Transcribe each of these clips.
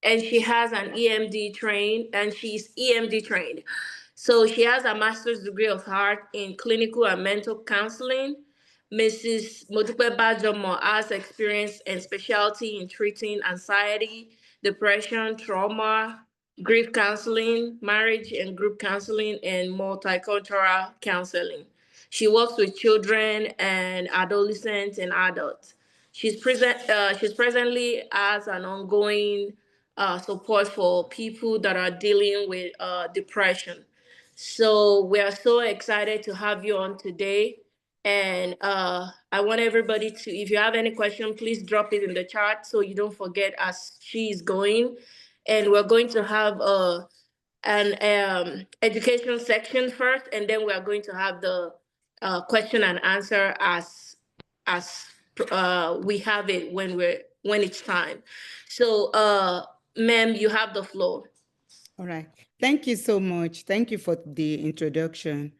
and she has an EMD trained, and she's EMD trained. So she has a master's degree of art in clinical and mental counseling. Mrs. Modupe Bajomo has experience and specialty in treating anxiety, depression, trauma, grief counseling, marriage and group counseling, and multicultural counseling. She works with children and adolescents and adults. She's presently as an ongoing support for people that are dealing with depression. So we are so excited to have you on today. And I want everybody to, if you have any question, please drop it in the chat so you don't forget as she's going. And we're going to have an education section first, and then we are going to have the question and answer as we have it when it's time. So, ma'am, you have the floor. All right. Thank you so much. Thank you for the introduction.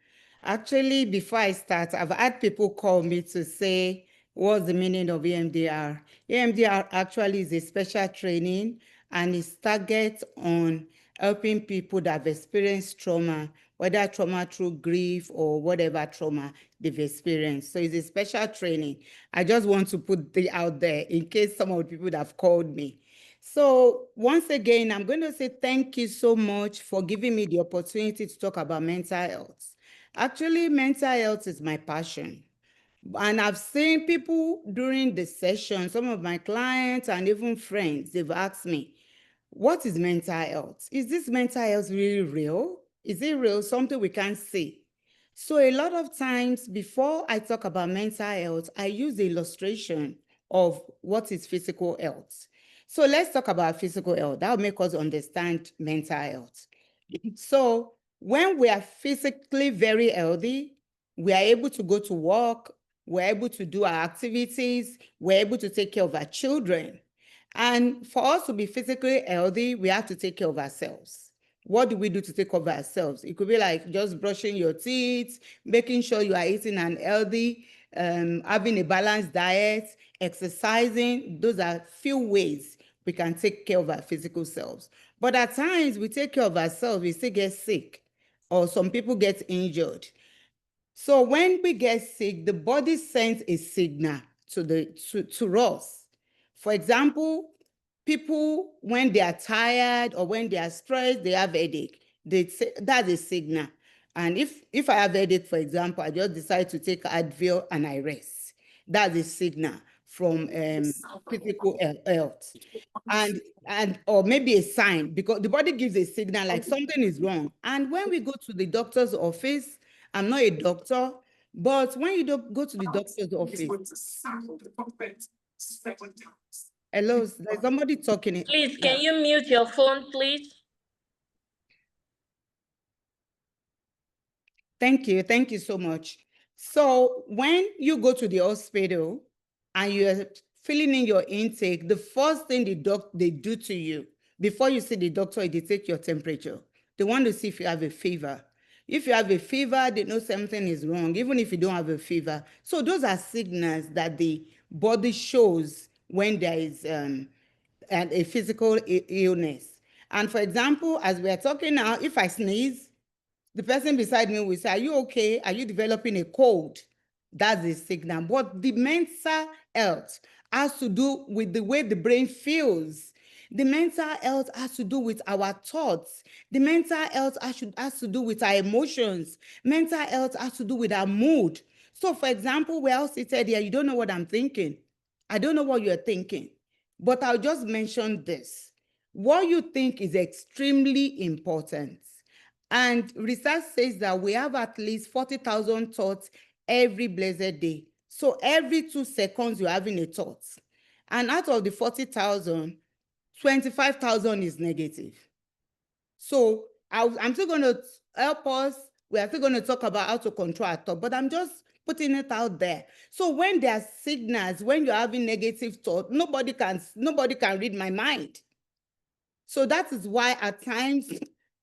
Actually, before I start, I've had people call me to say, what's the meaning of EMDR? EMDR actually is a special training, and it's targeted on helping people that have experienced trauma, whether trauma through grief or whatever trauma they've experienced. So it's a special training. I just want to put it out there in case some of the people that have called me. So once again, I'm going to say thank you so much for giving me the opportunity to talk about mental health. Actually, mental health is my passion. And I've seen people during the session, some of my clients and even friends, they've asked me, what is mental health? Is this mental health really real? Is it real? Something we can't see. So a lot of times before I talk about mental health, I use the illustration of what is physical health. So let's talk about physical health. That will make us understand mental health. So when we are physically very healthy, we are able to go to work, we're able to do our activities, we're able to take care of our children. And for us to be physically healthy, we have to take care of ourselves. What do we do to take care of ourselves? It could be like just brushing your teeth, making sure you are eating an healthy, having a balanced diet, exercising. Those are few ways we can take care of our physical selves. But at times we take care of ourselves, we still get sick, or some people get injured. So when we get sick, the body sends a signal to us. For example, people, when they are tired or when they are stressed, they have headache. That's a signal. And if I have headache, for example, I just decide to take Advil and I rest. That's a signal from physical health. And or maybe a sign, because the body gives a signal like something is wrong. And when we go to the doctor's office, I'm not a doctor, but when you don't go to the doctor's office, hello, there's somebody talking. Please, can you mute your phone, please? Thank you so much. So when you go to the hospital and you're filling in your intake, the first thing they do to you, before you see the doctor, they take your temperature. They want to see if you have a fever. If you have a fever, they know something is wrong, even if you don't have a fever. So those are signals that the body shows when there is a physical illness. And for example, as we are talking now, if I sneeze, the person beside me will say, are you okay? Are you developing a cold? That's a signal. But the mental health has to do with the way the brain feels. The mental health has to do with our thoughts. The mental health has to do with our emotions. Mental health has to do with our mood. So for example, we're all seated here, you don't know what I'm thinking. I don't know what you're thinking, but I'll just mention this. What you think is extremely important. And research says that we have at least 40,000 thoughts every blessed day. So every 2 seconds, you're having a thought. And out of the 40,000, 25,000 is negative. So I'm still going to help us. We are still going to talk about how to control our thought, but I'm just putting it out there. So when there are signals, when you're having negative thought, nobody can read my mind. So that is why at times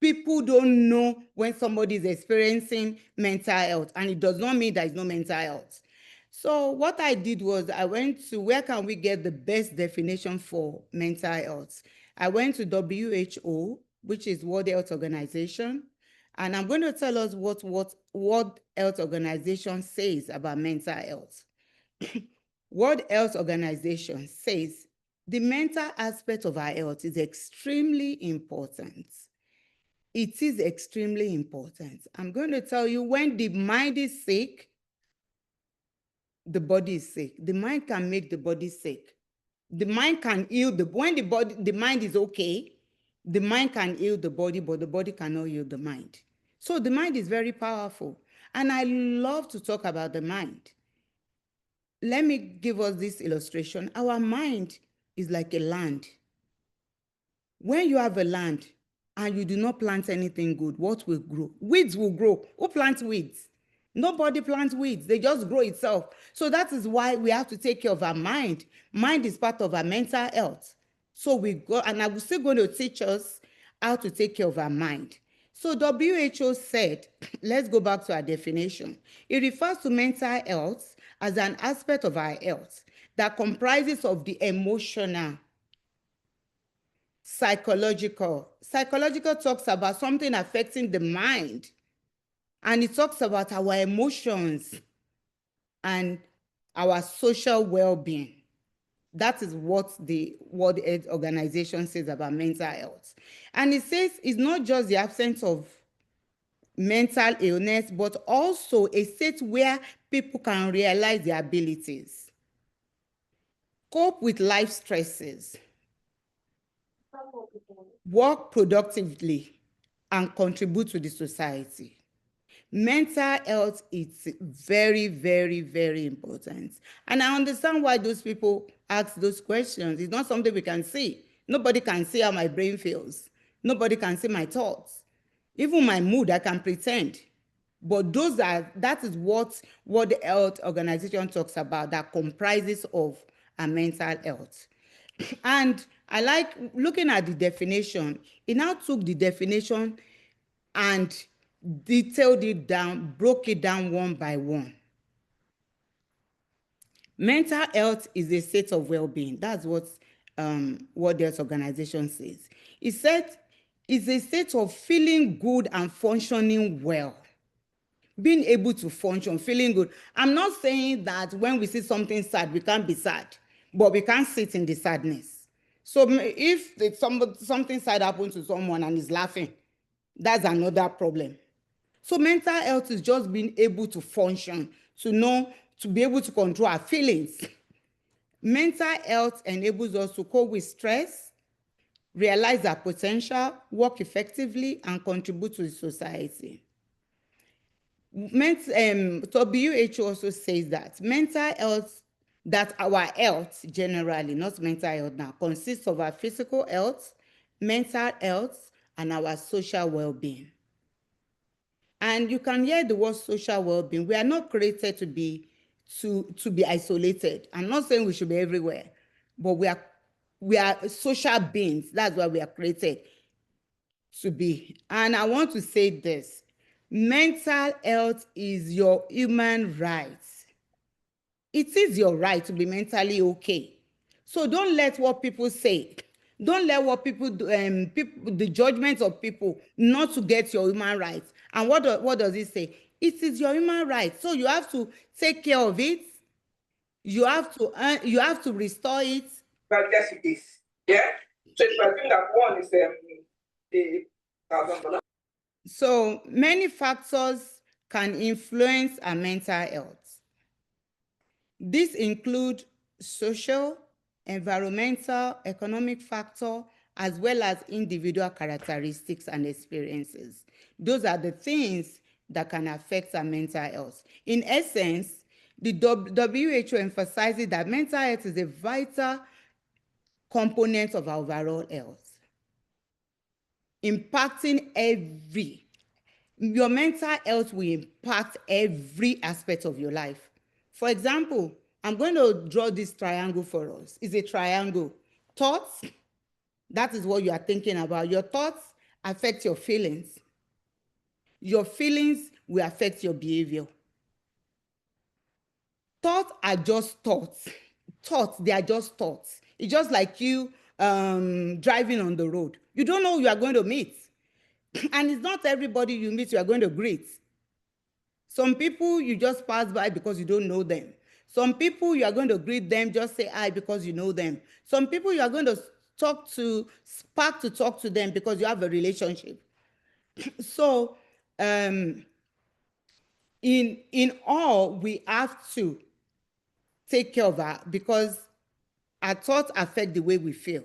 people don't know when somebody is experiencing mental health, and it does not mean there is no mental health. So what I did was I went to where can we get the best definition for mental health? I went to WHO, which is World Health Organization, and I'm going to tell us what World Health Organization says about mental health. World Health Organization says the mental aspect of our health is extremely important. It is extremely important. I'm going to tell you, when the mind is sick, the body is sick. The mind can make the body sick. The mind can heal when the mind is okay, the mind can heal the body, but the body cannot heal the mind. So the mind is very powerful. And I love to talk about the mind. Let me give us this illustration. Our mind is like a land. When you have a land and you do not plant anything good, what will grow? Weeds will grow. Who plants weeds? Nobody plants weeds. They just grow itself. So that is why we have to take care of our mind. Mind is part of our mental health. So we go, and I'm still going to teach us how to take care of our mind. So WHO said, let's go back to our definition. It refers to mental health as an aspect of our health that comprises of the emotional, psychological. Psychological talks about something affecting the mind, and it talks about our emotions and our social well-being. That is what the World Health Organization says about mental health. And it says it's not just the absence of mental illness, but also a state where people can realize their abilities, cope with life stresses, work productively, and contribute to the society. Mental health is very, very, very important. And I understand why those people ask those questions. It's not something we can see. Nobody can see how my brain feels. Nobody can see my thoughts. Even my mood, I can pretend. But that is what the Health Organization talks about, that comprises of our mental health. And I like looking at the definition. It now took the definition and detailed it down, broke it down one by one. Mental health is a state of well-being. That's what World Health Organization says. It said it's a state of feeling good and functioning well. Being able to function, feeling good. I'm not saying that when we see something sad, we can't be sad, but we can't sit in the sadness. So if something sad happens to someone and is laughing, that's another problem. So mental health is just being able to function, to be able to control our feelings. Mental health enables us to cope with stress, realize our potential, work effectively, and contribute to the society. WHO also says that mental health, that our health generally, not mental health now, consists of our physical health, mental health, and our social well-being. And you can hear the word social well-being. We are not created to be isolated. I'm not saying we should be everywhere, but we are social beings. That's why we are created to be. And I want to say this: mental health is your human right. It is your right to be mentally okay. So don't let what people say, don't let what people do, the judgments of people not to get your human rights. And what does it say? It is your human right. So you have to take care of it. You have to restore it. But yes, it is. Yeah. So I think that one is the $1,000. So many factors can influence our mental health. These include social, environmental, economic factor, as well as individual characteristics and experiences. Those are the things that can affect our mental health. In essence, the WHO emphasizes that mental health is a vital component of our overall health, impacting your mental health will impact every aspect of your life. For example, I'm going to draw this triangle for us. It's a triangle. Thoughts, that is what you are thinking about. Your thoughts affect your feelings. Your feelings will affect your behavior. thoughts are just thoughts. Thoughts, they are just thoughts. It's just like you driving on the road. You don't know who you are going to meet. And it's not everybody you meet you are going to greet. Some people you just pass by because you don't know them. Some people you are going to greet them, just say hi because you know them. Some people you are going to spark to talk to them because you have a relationship. So in all, we have to take care of her because our thoughts affect the way we feel.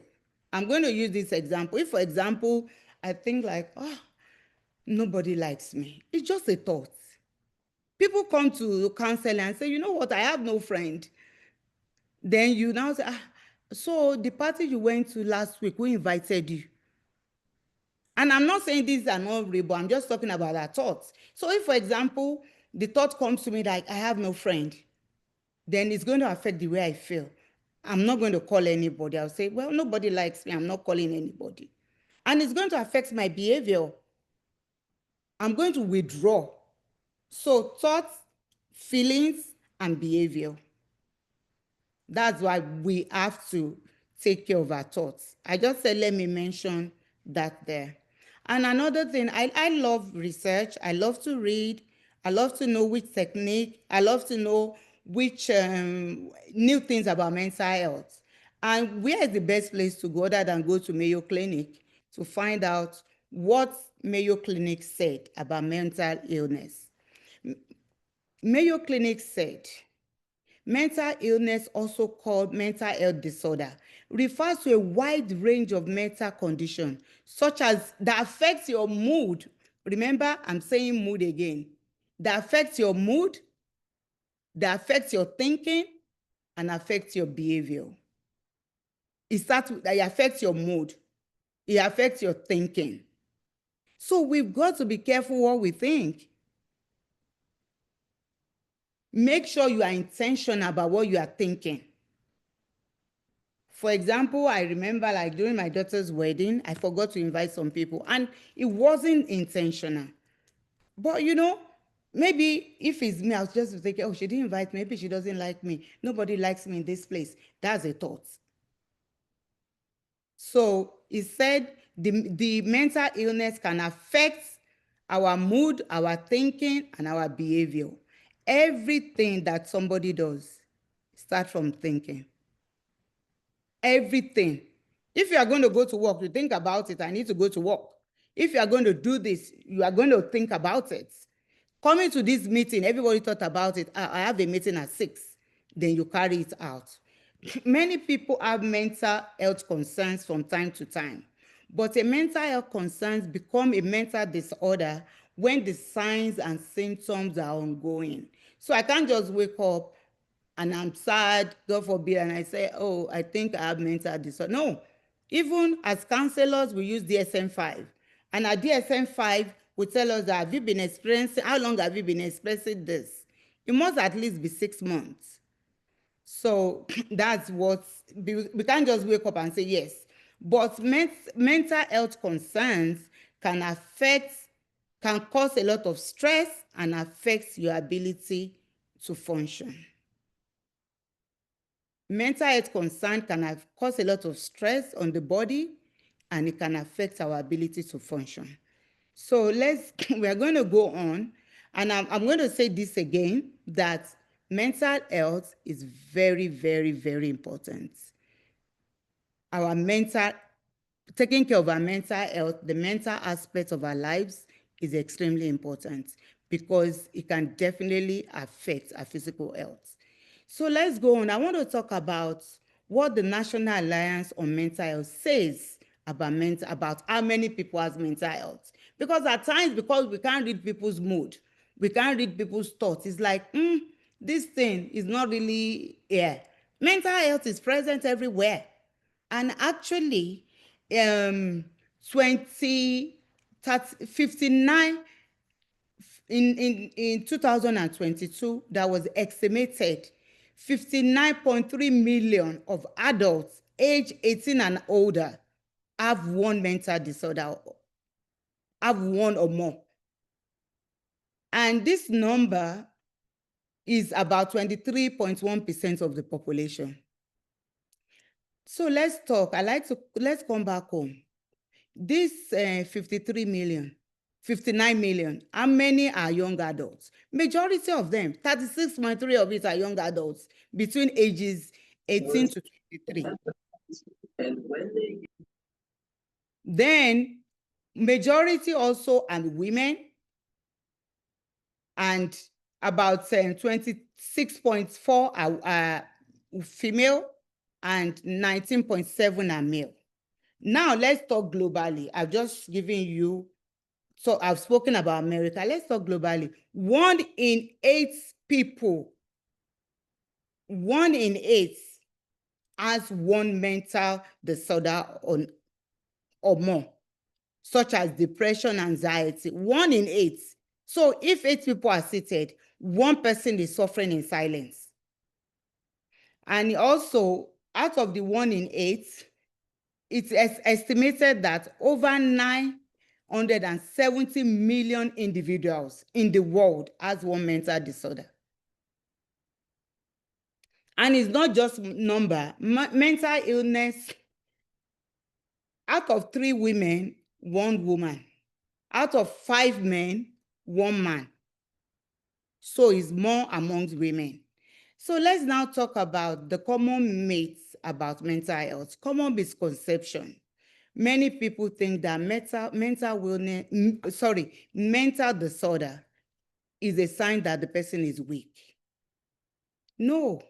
I'm going to use this example. If, for example, I think like, oh, nobody likes me. It's just a thought. People come to counseling and say, you know what, I have no friend. Then you now say, so the party you went to last week, who invited you? And I'm not saying these are not real, but I'm just talking about our thoughts. So if, for example, the thought comes to me like, I have no friend, then it's going to affect the way I feel. I'm not going to call anybody. I'll say, well, nobody likes me. I'm not calling anybody. And it's going to affect my behavior. I'm going to withdraw. So thoughts, feelings, and behavior. That's why we have to take care of our thoughts. I just said, let me mention that there. And another thing, I love research. I love to read. I love to know which technique. I love to know which new things about mental health. And where is the best place to go other than go to Mayo Clinic to find out what Mayo Clinic said about mental illness? Mayo Clinic said, mental illness, also called mental health disorder, refers to a wide range of mental conditions, such as that affects your mood. Remember, I'm saying mood again. That affects your mood, that affects your thinking, and affects your behavior. It affects your mood. It affects your thinking. So we've got to be careful what we think. Make sure you are intentional about what you are thinking. For example, I remember like during my daughter's wedding, I forgot to invite some people and it wasn't intentional. But you know, maybe if it's me, I was just thinking, oh, she didn't invite me, maybe she doesn't like me. Nobody likes me in this place. That's a thought. So he said the mental illness can affect our mood, our thinking, and our behavior. Everything that somebody does starts from thinking. Everything. If you are going to go to work, you think about it, I need to go to work. If you are going to do this, you are going to think about it. Coming to this meeting, everybody thought about it. I have a meeting at 6. Then you carry it out. Many people have mental health concerns from time to time, but a mental health concerns become a mental disorder when the signs and symptoms are ongoing. So I can't just wake up and I'm sad, God forbid, and I say, oh, I think I have mental disorder. No, even as counselors, we use DSM-5. And our DSM-5 will tell us that have you been experiencing, how long have you been experiencing this? It must at least be 6 months. So that's what, we can't just wake up and say yes. But mental health concerns can cause a lot of stress and affect your ability to function. Mental health concern can cause a lot of stress on the body and it can affect our ability to function. So we're going to go on, and I'm going to say this again, that mental health is very, very, very important. Taking care of our mental health, the mental aspect of our lives is extremely important because it can definitely affect our physical health. So let's go on. I want to talk about what the National Alliance on Mental Health says about how many people has mental health. Because at times, because we can't read people's mood, we can't read people's thoughts, it's like, this thing is not really here. Mental health is present everywhere. And actually, 59 in 2022, that was estimated 59.3 million of adults age 18 and older have one mental disorder, have one or more. And this number is about 23.1% of the population. So let's talk. Let's come back home. This 59 million, how many are young adults? Majority of them, 36.3 of it are young adults between ages 18 to 23. Then majority also are women, and about 26.4 are female and 19.7 are male. Now let's talk globally. I've just given you, so I've spoken about America. Let's talk globally. 1 in 8 people, 1 in 8 has one mental disorder or more, such as depression, anxiety. 1 in 8. So if 8 people are seated, 1 person is suffering in silence. And also, out of the 1 in 8, it's estimated that over 970 million individuals in the world has one mental disorder. And it's not just number. Mental illness, out of 3 women, 1 woman. Out of 5 men, 1 man. So it's more amongst women. So let's now talk about the common myths about mental health, common misconception. Many people think that mental disorder is a sign that the person is weak. No,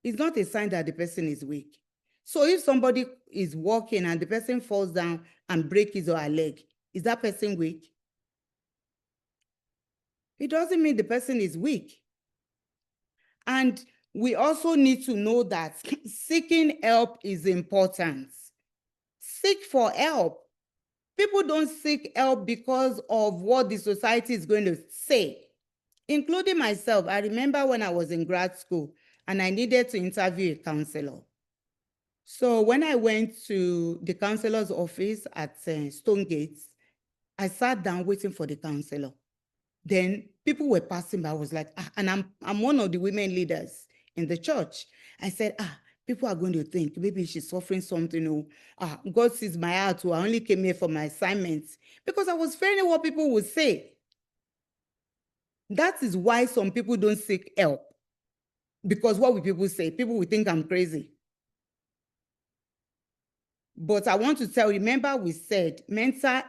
it's not a sign that the person is weak. So if somebody is walking and the person falls down and breaks his or her leg, is that person weak? It doesn't mean the person is weak. And we also need to know that seeking help is important. Seek for help. People don't seek help because of what the society is going to say, including myself. I remember when I was in grad school and I needed to interview a counselor. So when I went to the counselor's office at Stonegate, I sat down waiting for the counselor. Then people were passing by. I was like, and I'm one of the women leaders in the church. I said, people are going to think maybe she's suffering something. God sees my heart. I only came here for my assignments, because I was fearing what people would say. That is why some people don't seek help, because what will people say? People will think I'm crazy. But I want to tell you, remember we said mental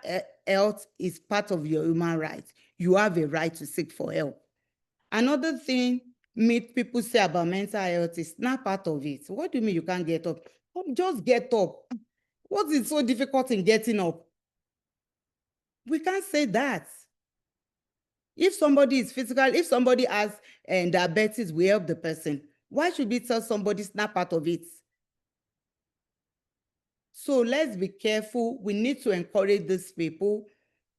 health is part of your human rights. You have a right to seek for help. Another thing people say about mental health is not part of it. What do you mean you can't get up? Just get up. What is so difficult in getting up? We can't say that. If somebody is physical, if somebody has diabetes, we help the person. Why should we tell somebody it's not part of it? So let's be careful. We need to encourage these people,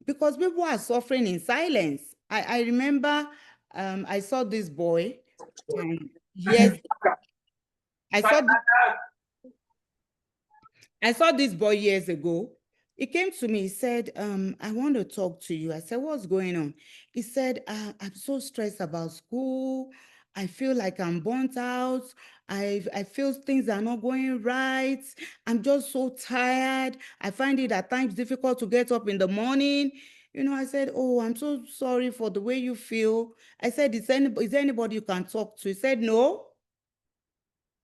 because people are suffering in silence. I remember I saw this boy. Yes, I saw this boy years ago. He came to me, he said, I want to talk to you. I said, what's going on? He said, I'm so stressed about school. I feel like I'm burnt out. I feel things are not going right. I'm just so tired. I find it at times difficult to get up in the morning. I said, oh, I'm so sorry for the way you feel. I said, is there anybody you can talk to? He said, no.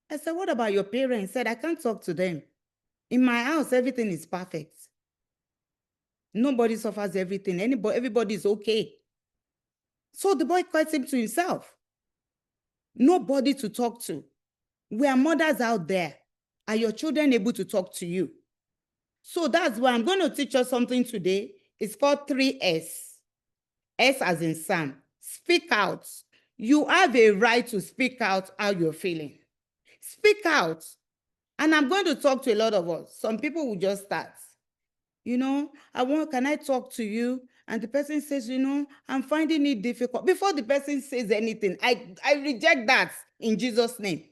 I said, what about your parents? He said, I can't talk to them. In my house, everything is perfect. Nobody suffers everything. Everybody is okay. So the boy quite him to himself. Nobody to talk to. We are mothers out there. Are your children able to talk to you? So that's why I'm going to teach us something today. It's called 3S. S as in Sam. Speak out. You have a right to speak out how you're feeling. Speak out. And I'm going to talk to a lot of us. Some people will just start. Can I talk to you? And the person says, I'm finding it difficult. Before the person says anything, I reject that in Jesus' name.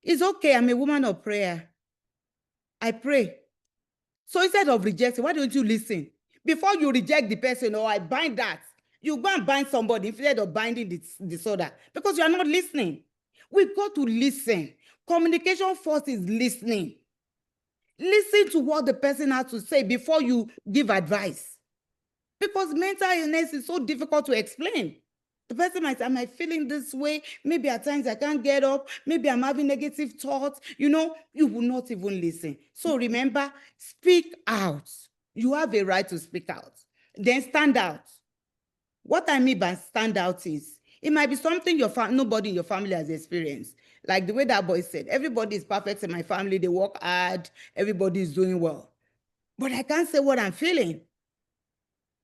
It's okay, I'm a woman of prayer. I pray. So instead of rejecting, why don't you listen? Before you reject the person, or I bind that, You go and bind somebody instead of binding the disorder because you are not listening. We've got to listen. Communication first is listening. Listen to what the person has to say before you give advice. Because mental illness is so difficult to explain. The person might say, am I feeling this way? Maybe at times I can't get up. Maybe I'm having negative thoughts. You know, you will not even listen. So remember, speak out. You have a right to speak out. Then stand out. What I mean by stand out is, it might be something nobody in your family has experienced. Like the way that boy said, everybody is perfect in my family. They work hard. Everybody is doing well. But I can't say what I'm feeling.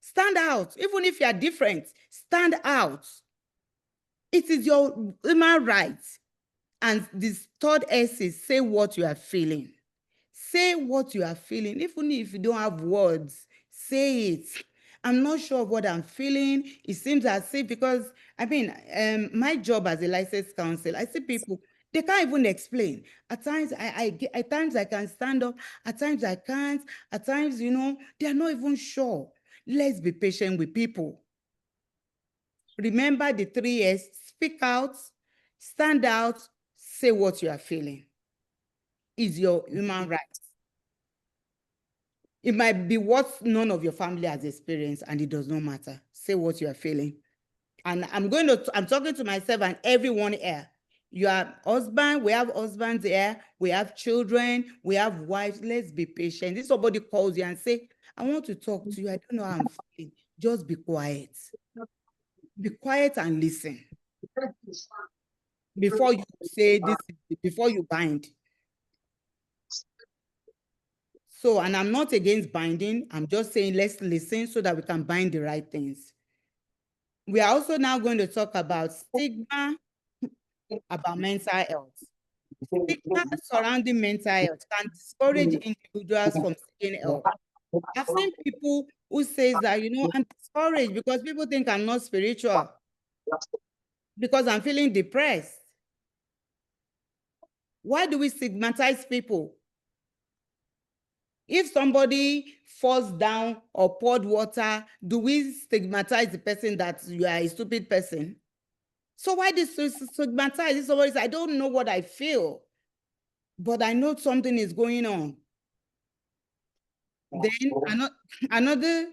Stand out. Even if you are different, stand out. It is your human right. And this third S is say what you are feeling. Say what you are feeling. Even if you don't have words, say it. I'm not sure of what I'm feeling. It seems as if, because I mean, my job as a licensed counselor, I see people, they can't even explain. At times, at times I can stand up. At times I can't. At times, you know, they are not even sure. Let's be patient with people. Remember the 3 S: speak out, stand out, say what you are feeling. Is your human right. It might be what none of your family has experienced, and it does not matter. Say what you are feeling. And I'm talking to myself and everyone here. You are husband, we have husbands here, we have children, we have wives. Let's be patient. If somebody calls you and say, I want to talk to you, I don't know how I'm feeling, just be quiet. Be quiet and listen. Before you say this, before you bind. So, and I'm not against binding. I'm just saying let's listen so that we can bind the right things. We are also now going to talk about stigma about mental health. Stigma surrounding mental health can discourage individuals from seeking help. I've seen people who say that, you know, I'm discouraged because people think I'm not spiritual, because I'm feeling depressed. Why do we stigmatize people? If somebody falls down or poured water, do we stigmatize the person that you are a stupid person? So why this stigmatize? If somebody says, I don't know what I feel, but I know something is going on. Then another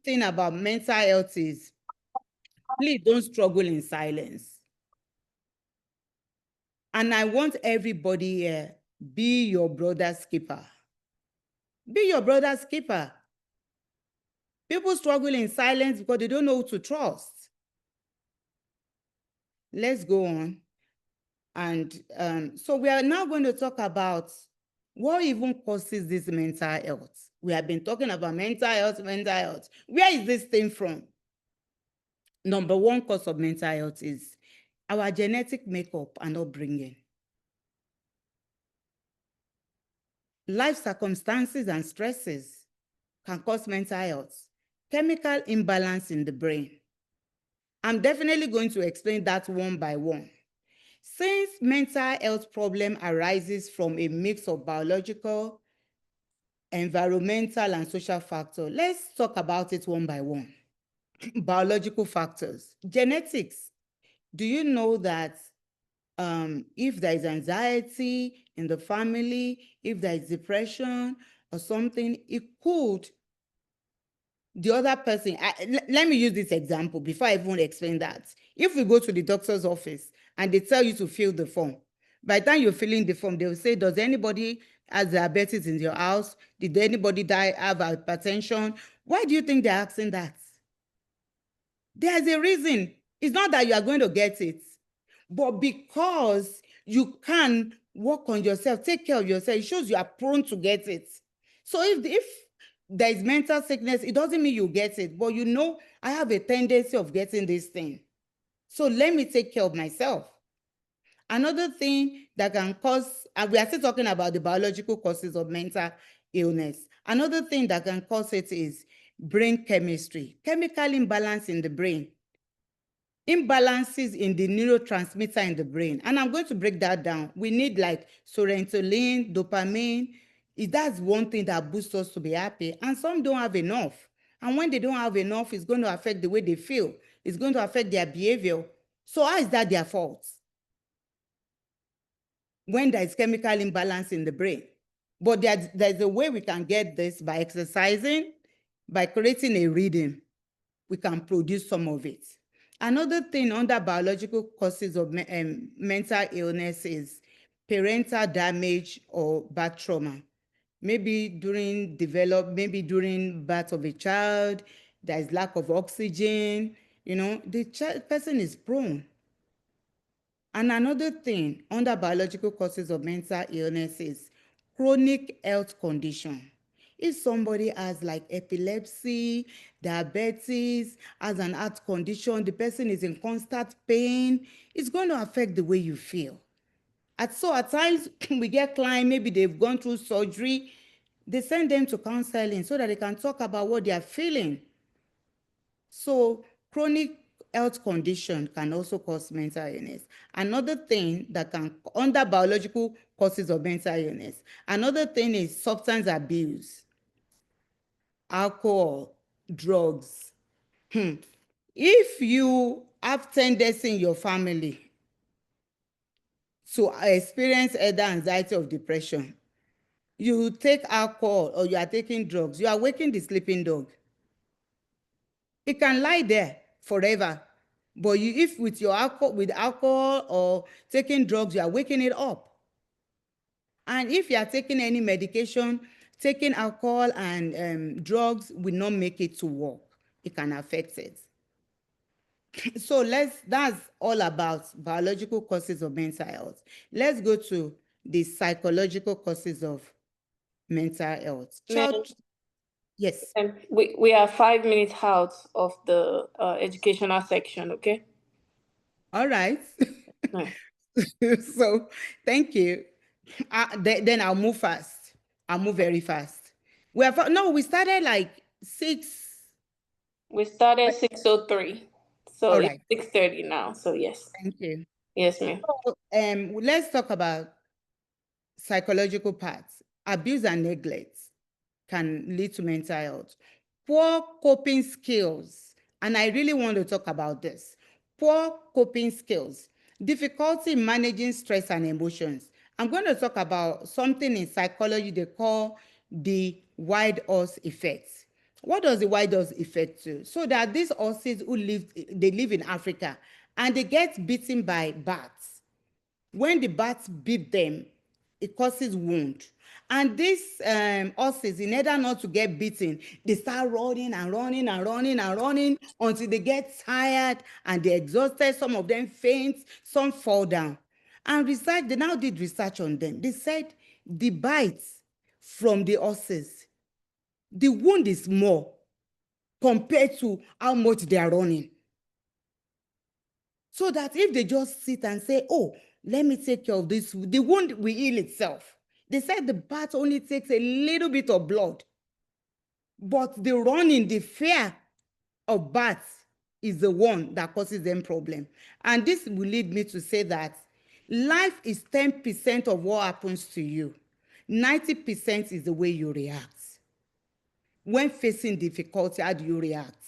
thing about mental health is, please don't struggle in silence. And I want everybody here, be your brother's keeper. Be your brother's keeper. People struggle in silence because they don't know who to trust. Let's go on. And so we are now going to talk about what even causes this mental health. We have been talking about mental health. Where is this thing from? Number one cause of mental health is our genetic makeup and upbringing. Life circumstances and stresses can cause mental health. Chemical imbalance in the brain. I'm definitely going to explain that one by one. Since mental health problem arises from a mix of biological, environmental, and social factors, let's talk about it one by one. Biological factors. Genetics. Do you know that if there is anxiety in the family, if there is depression or something, it could, the other person, let me use this example before I even explain that. If we go to the doctor's office and they tell you to fill the form, by the time you're filling the form, they will say, does anybody have diabetes in your house? Did anybody have hypertension? Why do you think they're asking that? There's a reason. It's not that you are going to get it, but because you can work on yourself, take care of yourself, it shows you are prone to get it. So if there is mental sickness, it doesn't mean you get it, but you know, I have a tendency of getting this thing. So let me take care of myself. Another thing that can cause, and we are still talking about the biological causes of mental illness. Another thing that can cause it is brain chemistry, chemical imbalance in the brain, imbalances in the neurotransmitter in the brain. And I'm going to break that down. We need like serotonin, dopamine. That's one thing that boosts us to be happy. And some don't have enough. And when they don't have enough, it's going to affect the way they feel. It's going to affect their behavior. So how is that their fault? When there's chemical imbalance in the brain. But there's a way we can get this by exercising, by creating a rhythm. We can produce some of it. Another thing under biological causes of mental illness is parental damage or birth trauma. Maybe during birth of a child, there is lack of oxygen, the person is prone. And another thing under biological causes of mental illness is chronic health condition. If somebody has like epilepsy, diabetes, has an heart condition, the person is in constant pain, it's going to affect the way you feel. At times, we get clients, maybe they've gone through surgery, they send them to counseling so that they can talk about what they are feeling. So chronic health condition can also cause mental illness. Another thing that can, under biological causes of mental illness, another thing is substance abuse, alcohol, drugs. If you have tendency in your family to experience either anxiety or depression, you take alcohol or you are taking drugs, you are waking the sleeping dog. It can lie there forever. But if with alcohol or taking drugs, you are waking it up. And if you are taking any medication, taking alcohol and drugs will not make it to work. It can affect it. So that's all about biological causes of mental health. Let's go to the psychological causes of mental health. Yes. We are 5 minutes out of the educational section, okay? All right. Right. So thank you. Then I'll move fast. I'll move very fast. We started like 6. We started 6:03, so All it's right. 6:30 now. So yes. Thank you. Yes, ma'am. So, let's talk about psychological parts. Abuse and neglect can lead to mental health. Poor coping skills, and I really want to talk about this. Poor coping skills, difficulty in managing stress and emotions. I'm going to talk about something in psychology they call the wild horse effect. What does the wild horse effect do? So that these horses they live in Africa and they get beaten by bats. When the bats beat them, it causes wound. And these horses, in order not to get beaten, they start running and running and running and running until they get tired and they're exhausted. Some of them faint, some fall down. And they now did research on them. They said the bites from the horses, the wound is more compared to how much they are running. So that if they just sit and say, oh, let me take care of this, the wound will heal itself. They said the bat only takes a little bit of blood, but the running, the fear of bats is the one that causes them problem. And this will lead me to say that life is 10% of what happens to you. 90% is the way you react. When facing difficulty, how do you react?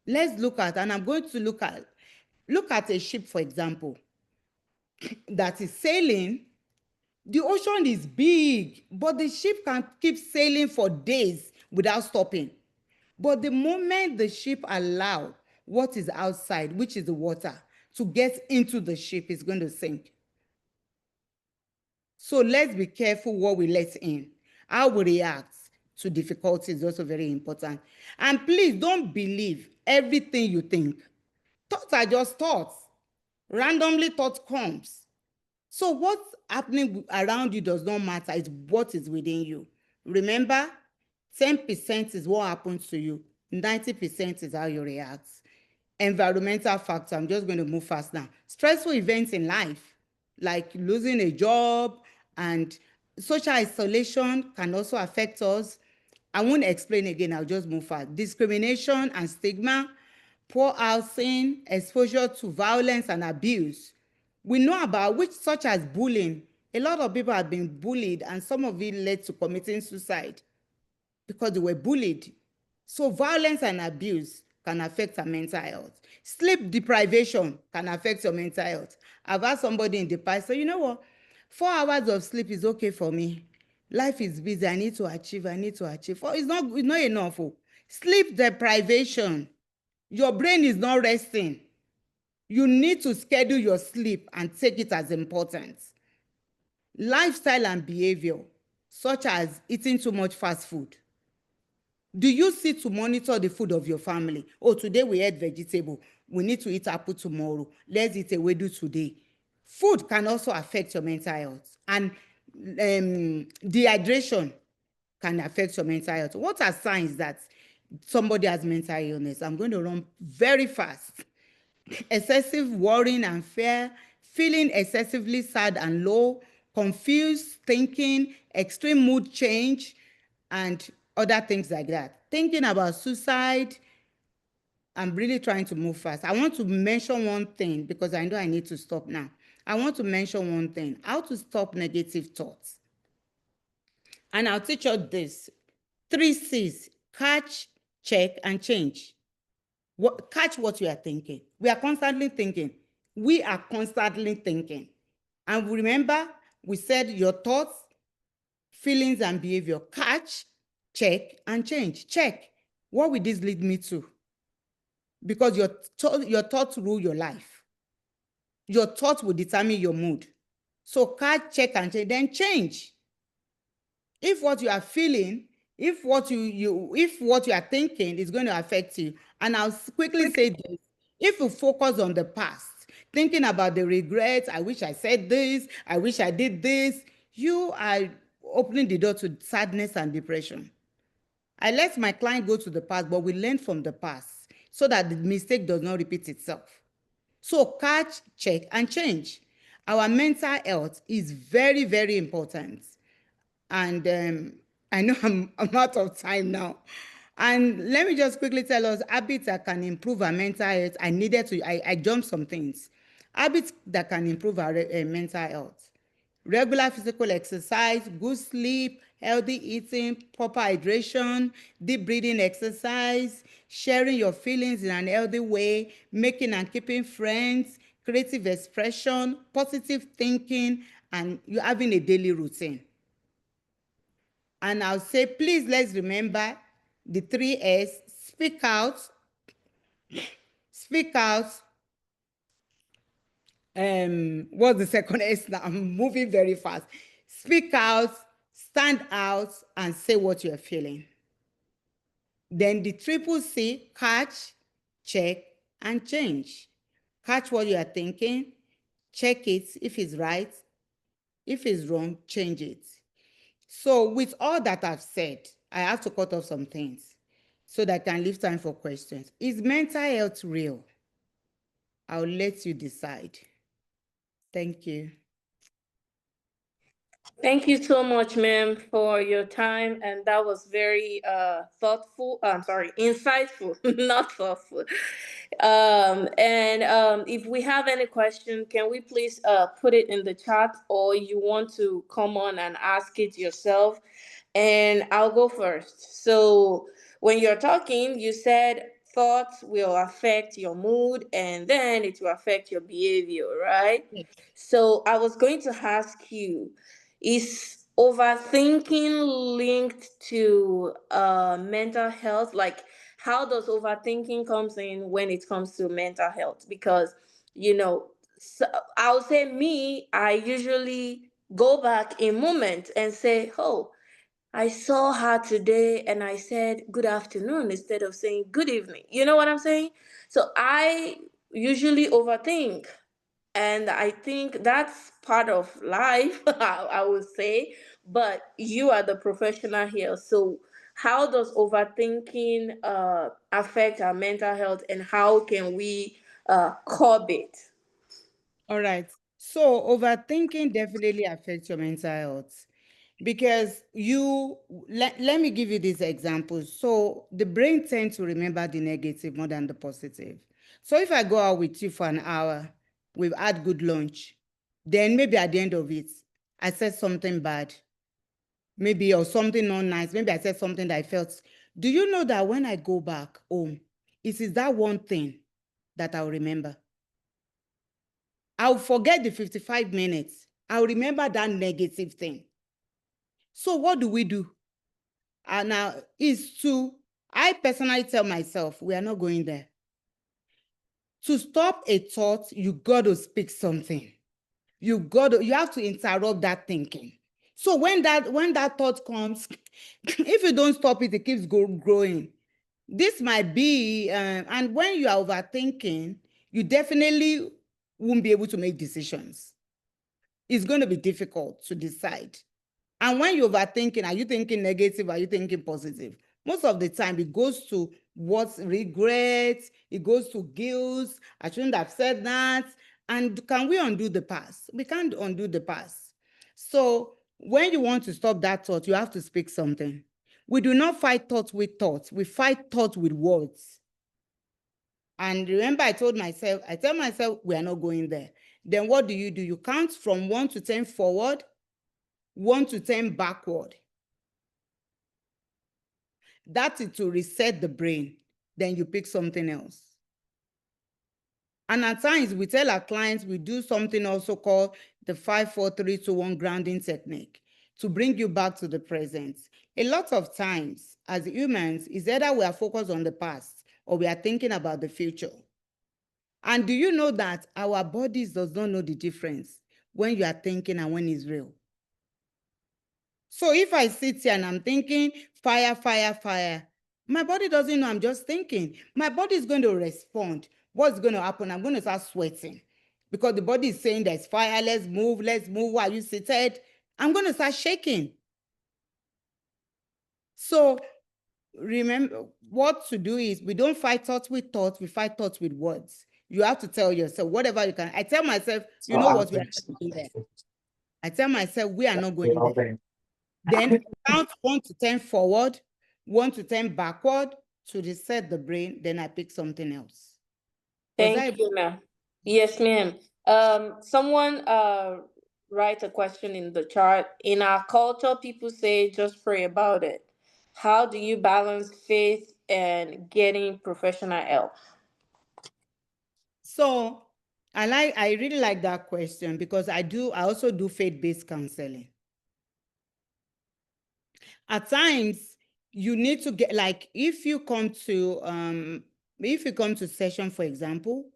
Let's look at, and I'm going to look at a ship, for example, that is sailing. The ocean is big, but the ship can keep sailing for days without stopping. But the moment the ship allows what is outside, which is the water, to get into the ship, is going to sink. So let's be careful what we let in. How we react to difficulty is also very important. And please don't believe everything you think. Thoughts are just thoughts. Randomly thought comes. So what's happening around you does not matter. It's what is within you. Remember, 10% is what happens to you. 90% is how you react. Environmental factor. I'm just going to move fast now. Stressful events in life, like losing a job and social isolation can also affect us. I won't explain again. I'll just move fast. Discrimination and stigma, poor housing, exposure to violence and abuse. We know about which, such as bullying. A lot of people have been bullied, and some of it led to committing suicide because they were bullied. So violence and abuse can affect our mental health. Sleep deprivation can affect your mental health. I've had somebody in the past say, you know what, 4 hours of sleep is okay for me. Life is busy, I need to achieve. It's not enough. Oh. Sleep deprivation, your brain is not resting. You need to schedule your sleep and take it as important. Lifestyle and behavior, such as eating too much fast food. Do you sit to monitor the food of your family? Oh, today we ate vegetable. We need to eat apple tomorrow. Let's eat ewedu today. Food can also affect your mental health. And dehydration can affect your mental health. What are signs that somebody has mental illness? I'm going to run very fast. Excessive worrying and fear, feeling excessively sad and low, confused thinking, extreme mood change, and other things like that. Thinking about suicide. I'm really trying to move fast. I want to mention one thing because I know I need to stop now. I want to mention one thing, how to stop negative thoughts. And I'll teach you this. 3 C's: catch, check, and change. Catch what you are thinking. We are constantly thinking. And remember, we said your thoughts, feelings, and behavior. Catch, check, and change. Check. What will this lead me to? Because your thoughts rule your life. Your thoughts will determine your mood. So catch, check, and change, then change. If what you are feeling, if what you are thinking is going to affect you, and I'll quickly say this: if you focus on the past, thinking about the regrets, I wish I said this, I wish I did this, you are opening the door to sadness and depression. I let my client go to the past, but we learn from the past so that the mistake does not repeat itself. So catch, check, and change. Our mental health is very, very important. And I know I'm out of time now. And let me just quickly tell us habits that can improve our mental health. I jumped some things. Habits that can improve our mental health: regular physical exercise, good sleep, healthy eating, proper hydration, deep breathing exercise, sharing your feelings in an healthy way, making and keeping friends, creative expression, positive thinking, and you having a daily routine. And I'll say, please, let's remember the 3 S: speak out, speak out. What's the second S now? I'm moving very fast. Speak out, stand out, and say what you're feeling. Then the 3 C: catch, check, and change. Catch what you are thinking, check it if it's right, if it's wrong, change it. So with all that I've said, I have to cut off some things so that I can leave time for questions. Is mental health real? I'll let you decide. Thank you. Thank you so much, ma'am, for your time, and that was very thoughtful. I'm sorry, insightful, not thoughtful. And if we have any question, can we please put it in the chat, or you want to come on and ask it yourself? And I'll go first. So when you're talking, you said thoughts will affect your mood, and then it will affect your behavior, right? So I was going to ask you, is overthinking linked to mental health? Like, how does overthinking comes in when it comes to mental health? Because, you know, so I'll say me, I usually go back in moment and say, oh, I saw her today and I said good afternoon instead of saying good evening. You know what I'm saying? So I usually overthink. And I think that's part of life, I would say. But you are the professional here. So, how does overthinking affect our mental health, and how can we curb it? All right. So overthinking definitely affects your mental health because let me give you these examples. So the brain tends to remember the negative more than the positive. So if I go out with you for an hour, we've had good lunch, then maybe at the end of it, I said something bad, maybe, or something not nice. Maybe I said something that I felt Do you know that when I go back home, it is that one thing that I'll remember? I'll forget the 55 minutes. I'll remember that negative thing. So what do we do? And now I personally tell myself, we are not going there. To stop a thought, you got to speak something. You have to interrupt that thinking. So when that thought comes, if you don't stop it, it keeps growing. This might be, and when you are overthinking, you definitely won't be able to make decisions. It's going to be difficult to decide. And when you're overthinking, are you thinking negative? Are you thinking positive? Most of the time, it goes to what's regrets, it goes to guilt. I shouldn't have said that. And can we undo the past? We can't undo the past. So when you want to stop that thought, you have to speak something. We do not fight thoughts with thoughts. We fight thoughts with words. And remember, I tell myself, we are not going there. Then what do? You count from 1 to 10 forward, 1 to 10 backward. That is to reset the brain. Then you pick something else. And at times, we tell our clients we do something also called the 5, 4, 3, 2, 1 grounding technique to bring you back to the present. A lot of times, as humans, is either we are focused on the past or we are thinking about the future. And do you know that our bodies does not know the difference when you are thinking and when it's real? So if I sit here and I'm thinking fire, fire, fire, my body doesn't know I'm just thinking. My body is going to respond. What's going to happen? I'm going to start sweating because the body is saying there's fire, let's move while you seated. I'm going to start shaking. So remember, what to do is we don't fight thoughts with thoughts, we fight thoughts with words. You have to tell yourself whatever you can. I tell myself, you know what, we are not going there. I tell myself, we are not going there. Then count 1 to 10 forward, 1 to 10 backward to reset the brain. Then I pick something else. Thank you, ma'am. Yes, ma'am. Someone write a question in the chat. In our culture, people say just pray about it. How do you balance faith and getting professional help? So I really like that question because I also do faith-based counseling. At times, you need to get, like, if you come to session, for example,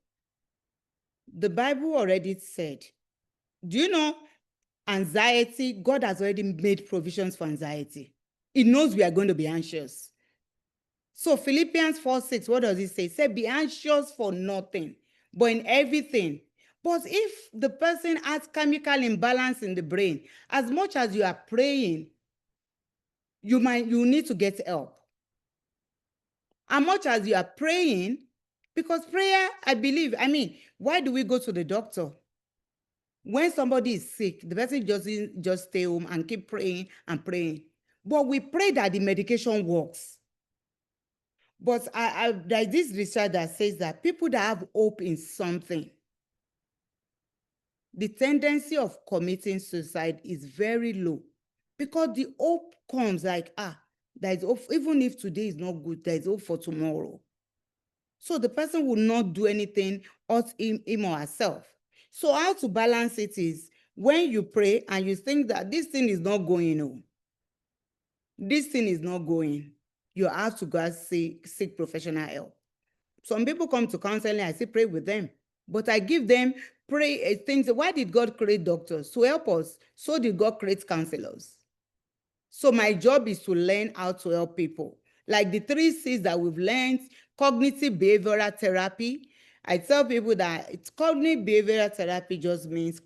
the Bible already said, do you know, anxiety, God has already made provisions for anxiety. He knows we are going to be anxious. So Philippians 4:6, what does it say? It said, be anxious for nothing, but in everything. But if the person has chemical imbalance in the brain, as much as you are praying, you need to get help. As much as you are praying, because prayer, I believe, why do we go to the doctor? When somebody is sick, the person doesn't just stay home and keep praying and praying. But we pray that the medication works. But there's this research that says that people that have hope in something, the tendency of committing suicide is very low because the hope comes like, there is hope. Even if today is not good, there is hope for tomorrow. So the person will not do anything hurt him or herself. So how to balance it is when you pray and you think that this thing is not going on, this thing is not going, you have to go seek professional help. Some people come to counseling, I say pray with them, but I give them things. Why did God create doctors? To help us. So did God create counselors. So my job is to learn how to help people. Like the 3 C's that we've learned, cognitive behavioral therapy. I tell people that cognitive behavioral therapy just means,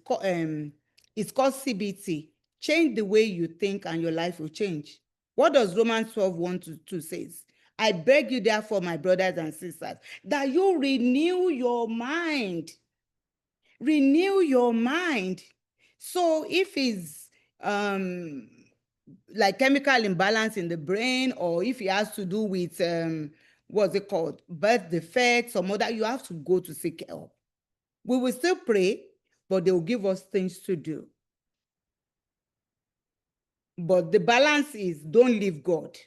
it's called CBT. Change the way you think and your life will change. What does Romans 12:1-2 says? I beg you therefore, my brothers and sisters, that you renew your mind. Renew your mind. So if it's like chemical imbalance in the brain, or if it has to do with what's it called, birth defects, some other, you have to go to seek help. We will still pray, but they will give us things to do. But the balance is don't leave God.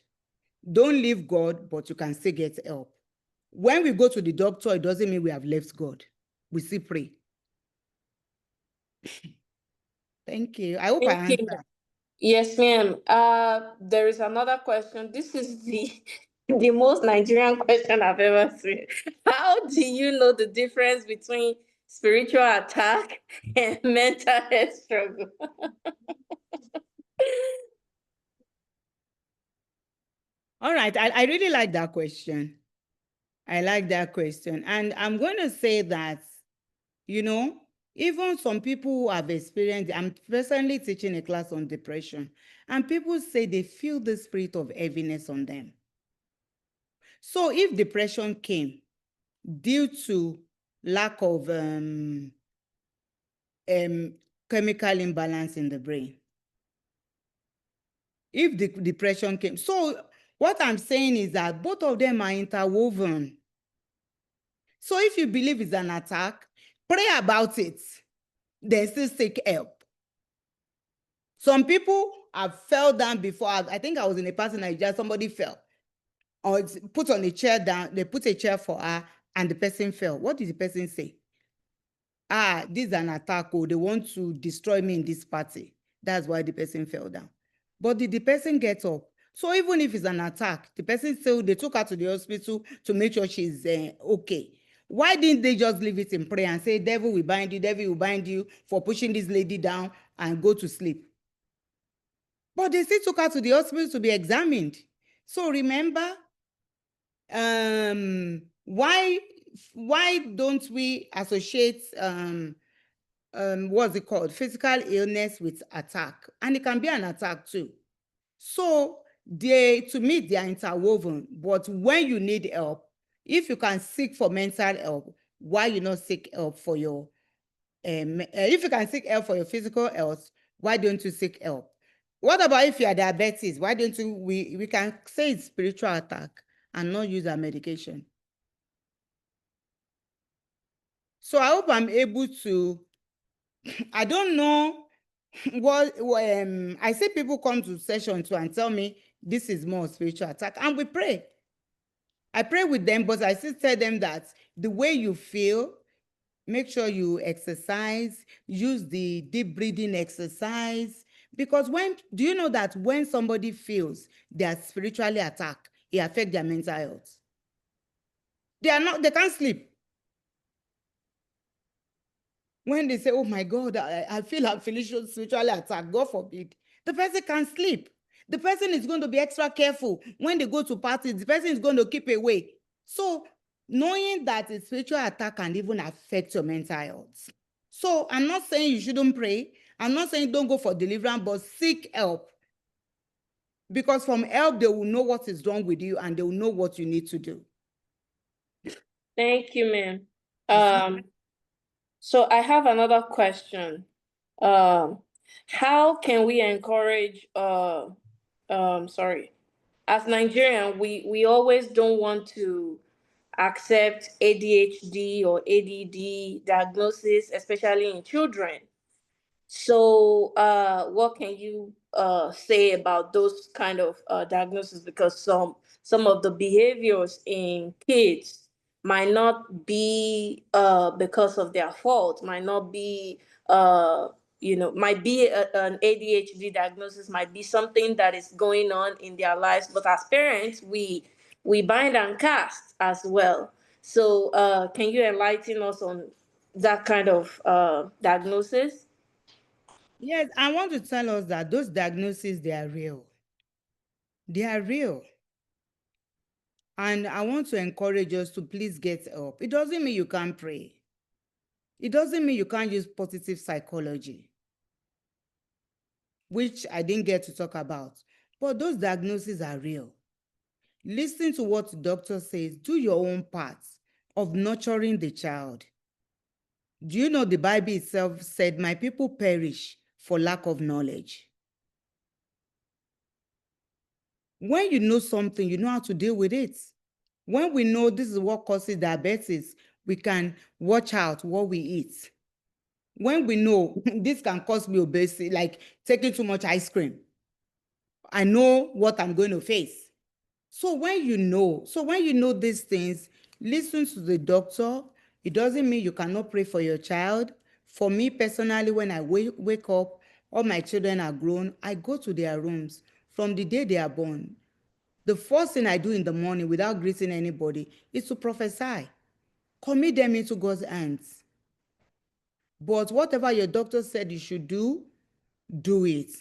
Don't leave God, but you can still get help. When we go to the doctor, it doesn't mean we have left God. We still pray. Thank you. I hope I Thank you. answered. Yes, ma'am. There is another question. This is the most Nigerian question I've ever seen. How do you know the difference between spiritual attack and mental health struggle? All right. I really like that question. I like that question. And I'm going to say that, you know, even some people who have experienced, I'm personally teaching a class on depression, and people say they feel the spirit of heaviness on them. So if depression came due to lack of chemical imbalance in the brain, if the depression came, so what I'm saying is that both of them are interwoven. So if you believe it's an attack, pray about it, then still seek help. Some people have fell down before. I think I was in a party in Nigeria, somebody fell or put on a chair down. They put a chair for her and the person fell. What did the person say? This is an attack. Oh, they want to destroy me in this party. That's why the person fell down. But did the person get up? So even if it's an attack, the person still, they took her to the hospital to make sure she's okay. Why didn't they just leave it in prayer and say, devil will bind you for pushing this lady down and go to sleep? But they still took her to the hospital to be examined. So remember, why don't we associate what's it called, physical illness with attack? And it can be an attack too. So to me, they are interwoven. But when you need help, if you can seek for mental help, why you not seek help for your if you can seek help for your physical health, why don't you seek help? What about if you are diabetes? Why don't you, we can say it's spiritual attack and not use our medication. So I hope I'm able to, I don't know what, I see people come to session too and tell me this is more spiritual attack, and we pray. I pray with them, but I still tell them that the way you feel, make sure you exercise, use the deep breathing exercise. Because do you know that when somebody feels they are spiritually attacked, it affects their mental health? They can't sleep. When they say, oh my God, I feel I'm spiritually attacked, God forbid, the person can't sleep. The person is going to be extra careful. When they go to parties, the person is going to keep away. So knowing that a spiritual attack can even affect your mental health. So I'm not saying you shouldn't pray. I'm not saying don't go for deliverance, but seek help. Because from help, they will know what is wrong with you and they will know what you need to do. Thank you, ma'am. So I have another question. How can we encourage, as Nigerian, we always don't want to accept ADHD or ADD diagnosis, especially in children. So what can you say about those kind of diagnoses? Because some of the behaviors in kids might not be because of their fault, might not be might be an ADHD diagnosis, might be something that is going on in their lives. But as parents, we bind and cast as well. So can you enlighten us on that kind of diagnosis? Yes, I want to tell us that those diagnoses, they are real. They are real. And I want to encourage us to please get help. It doesn't mean you can't pray. It doesn't mean you can't use positive psychology, which I didn't get to talk about. But those diagnoses are real. Listen to what the doctor says. Do your own part of nurturing the child. Do you know the Bible itself said, my people perish for lack of knowledge? When you know something, you know how to deal with it. When we know this is what causes diabetes, we can watch out what we eat. When we know this can cause me obesity, like taking too much ice cream, I know what I'm going to face. So when you know these things, listen to the doctor. It doesn't mean you cannot pray for your child. For me personally, when I wake up, all my children are grown, I go to their rooms from the day they are born. The first thing I do in the morning without greeting anybody is to prophesy. Commit them into God's hands. But whatever your doctor said you should do it.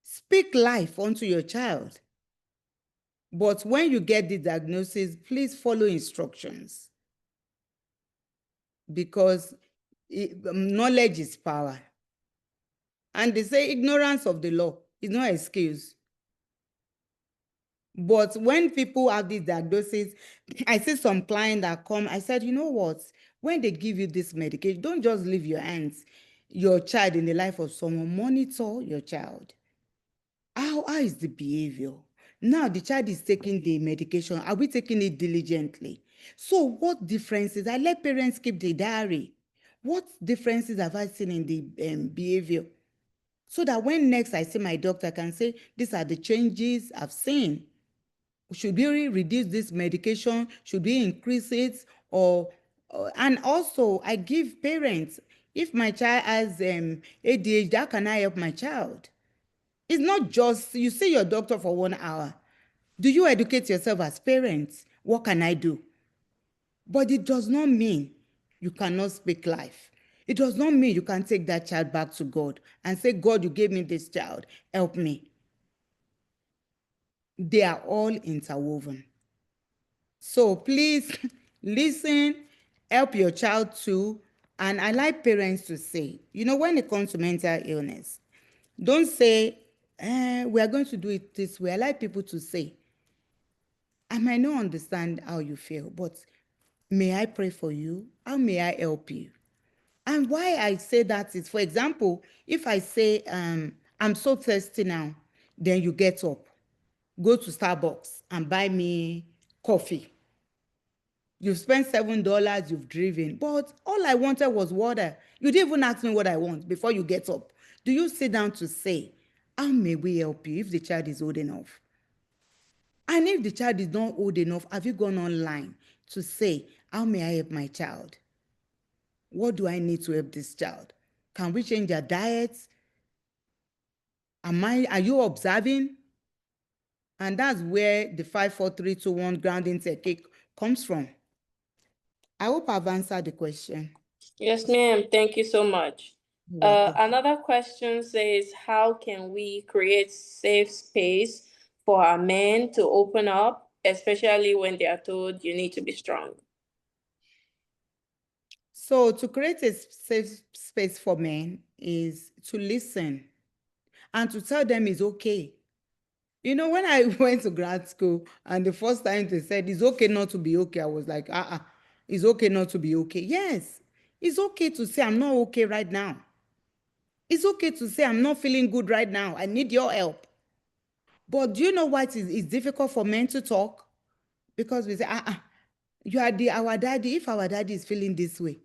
Speak life unto your child. But when you get the diagnosis, please follow instructions, because knowledge is power. And they say ignorance of the law is no excuse. But when people have this diagnosis, I see some clients that come, I said, you know what? When they give you this medication, don't just leave your child in the life of someone. Monitor your child. How is the behavior? Now the child is taking the medication. Are we taking it diligently? So what differences? I let parents keep the diary. What differences have I seen in the behavior? So that when next I see my doctor, I can say, these are the changes I've seen. Should we reduce this medication? Should we increase it? And also I give parents, if my child has ADHD, how can I help my child? It's not just you see your doctor for 1 hour. Do you educate yourself as parents? What can I do? But it does not mean you cannot speak life. It does not mean you can take that child back to God and say, God, you gave me this child, help me. They are all interwoven. So please listen, help your child too. And I like parents to say, when it comes to mental illness, don't say, we are going to do it this way. I like people to say, I might not understand how you feel, but may I pray for you? How may I help you? And why I say that is, for example, if I say, I'm so thirsty now, then you get up, go to Starbucks and buy me coffee. You've spent $7, you've driven, but all I wanted was water. You didn't even ask me what I want before you get up. Do you sit down to say, how may we help you if the child is old enough? And if the child is not old enough, have you gone online to say, how may I help my child? What do I need to help this child? Can we change their diets? Are you observing? And that's where the 5, 4, 3, 2, 1 grounding technique comes from. I hope I've answered the question. Yes, ma'am. Thank you so much. You're welcome. Another question says, how can we create safe space for our men to open up, especially when they are told you need to be strong? So to create a safe space for men is to listen and to tell them it's okay. When I went to grad school and the first time they said, it's okay not to be okay, I was like, it's okay not to be okay. Yes, it's okay to say, I'm not okay right now. It's okay to say, I'm not feeling good right now. I need your help. But do you know what is difficult for men to talk? Because we say, you are our daddy. If our daddy is feeling this way,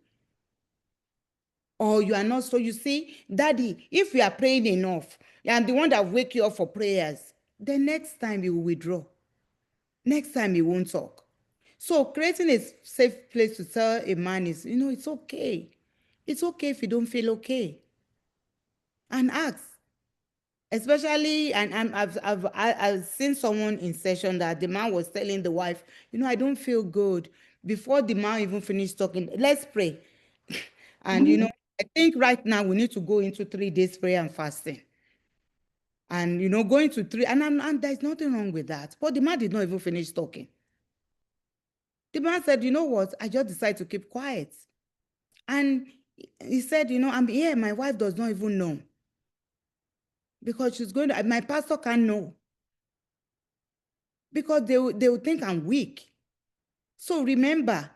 or you are not, so you see, daddy, if you are praying enough, and the one that wake you up for prayers, the next time you will withdraw. Next time you won't talk. So creating a safe place to tell a man is, it's okay. It's okay if you don't feel okay. And ask. Especially, and I've seen someone in session that the man was telling the wife, I don't feel good. Before the man even finished talking, let's pray. And I think right now we need to go into 3 days prayer and fasting. And going to 3, and there's nothing wrong with that. But the man did not even finish talking. The man said, you know what? I just decided to keep quiet. And he said, I'm here. My wife does not even know. Because she's going to, my pastor can't know. Because they will think I'm weak. So remember,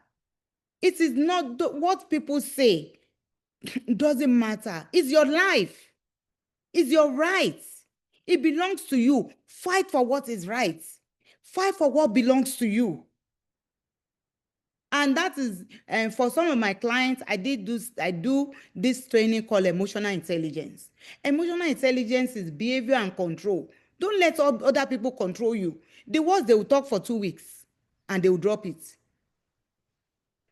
it is not what people say. Doesn't matter. It's your life. It's your right. It belongs to you. Fight for what is right. Fight for what belongs to you. And that is, for some of my clients, I do this training called emotional intelligence. Emotional intelligence is behavior and control. Don't let other people control you. The worst, they will talk for 2 weeks and they will drop it.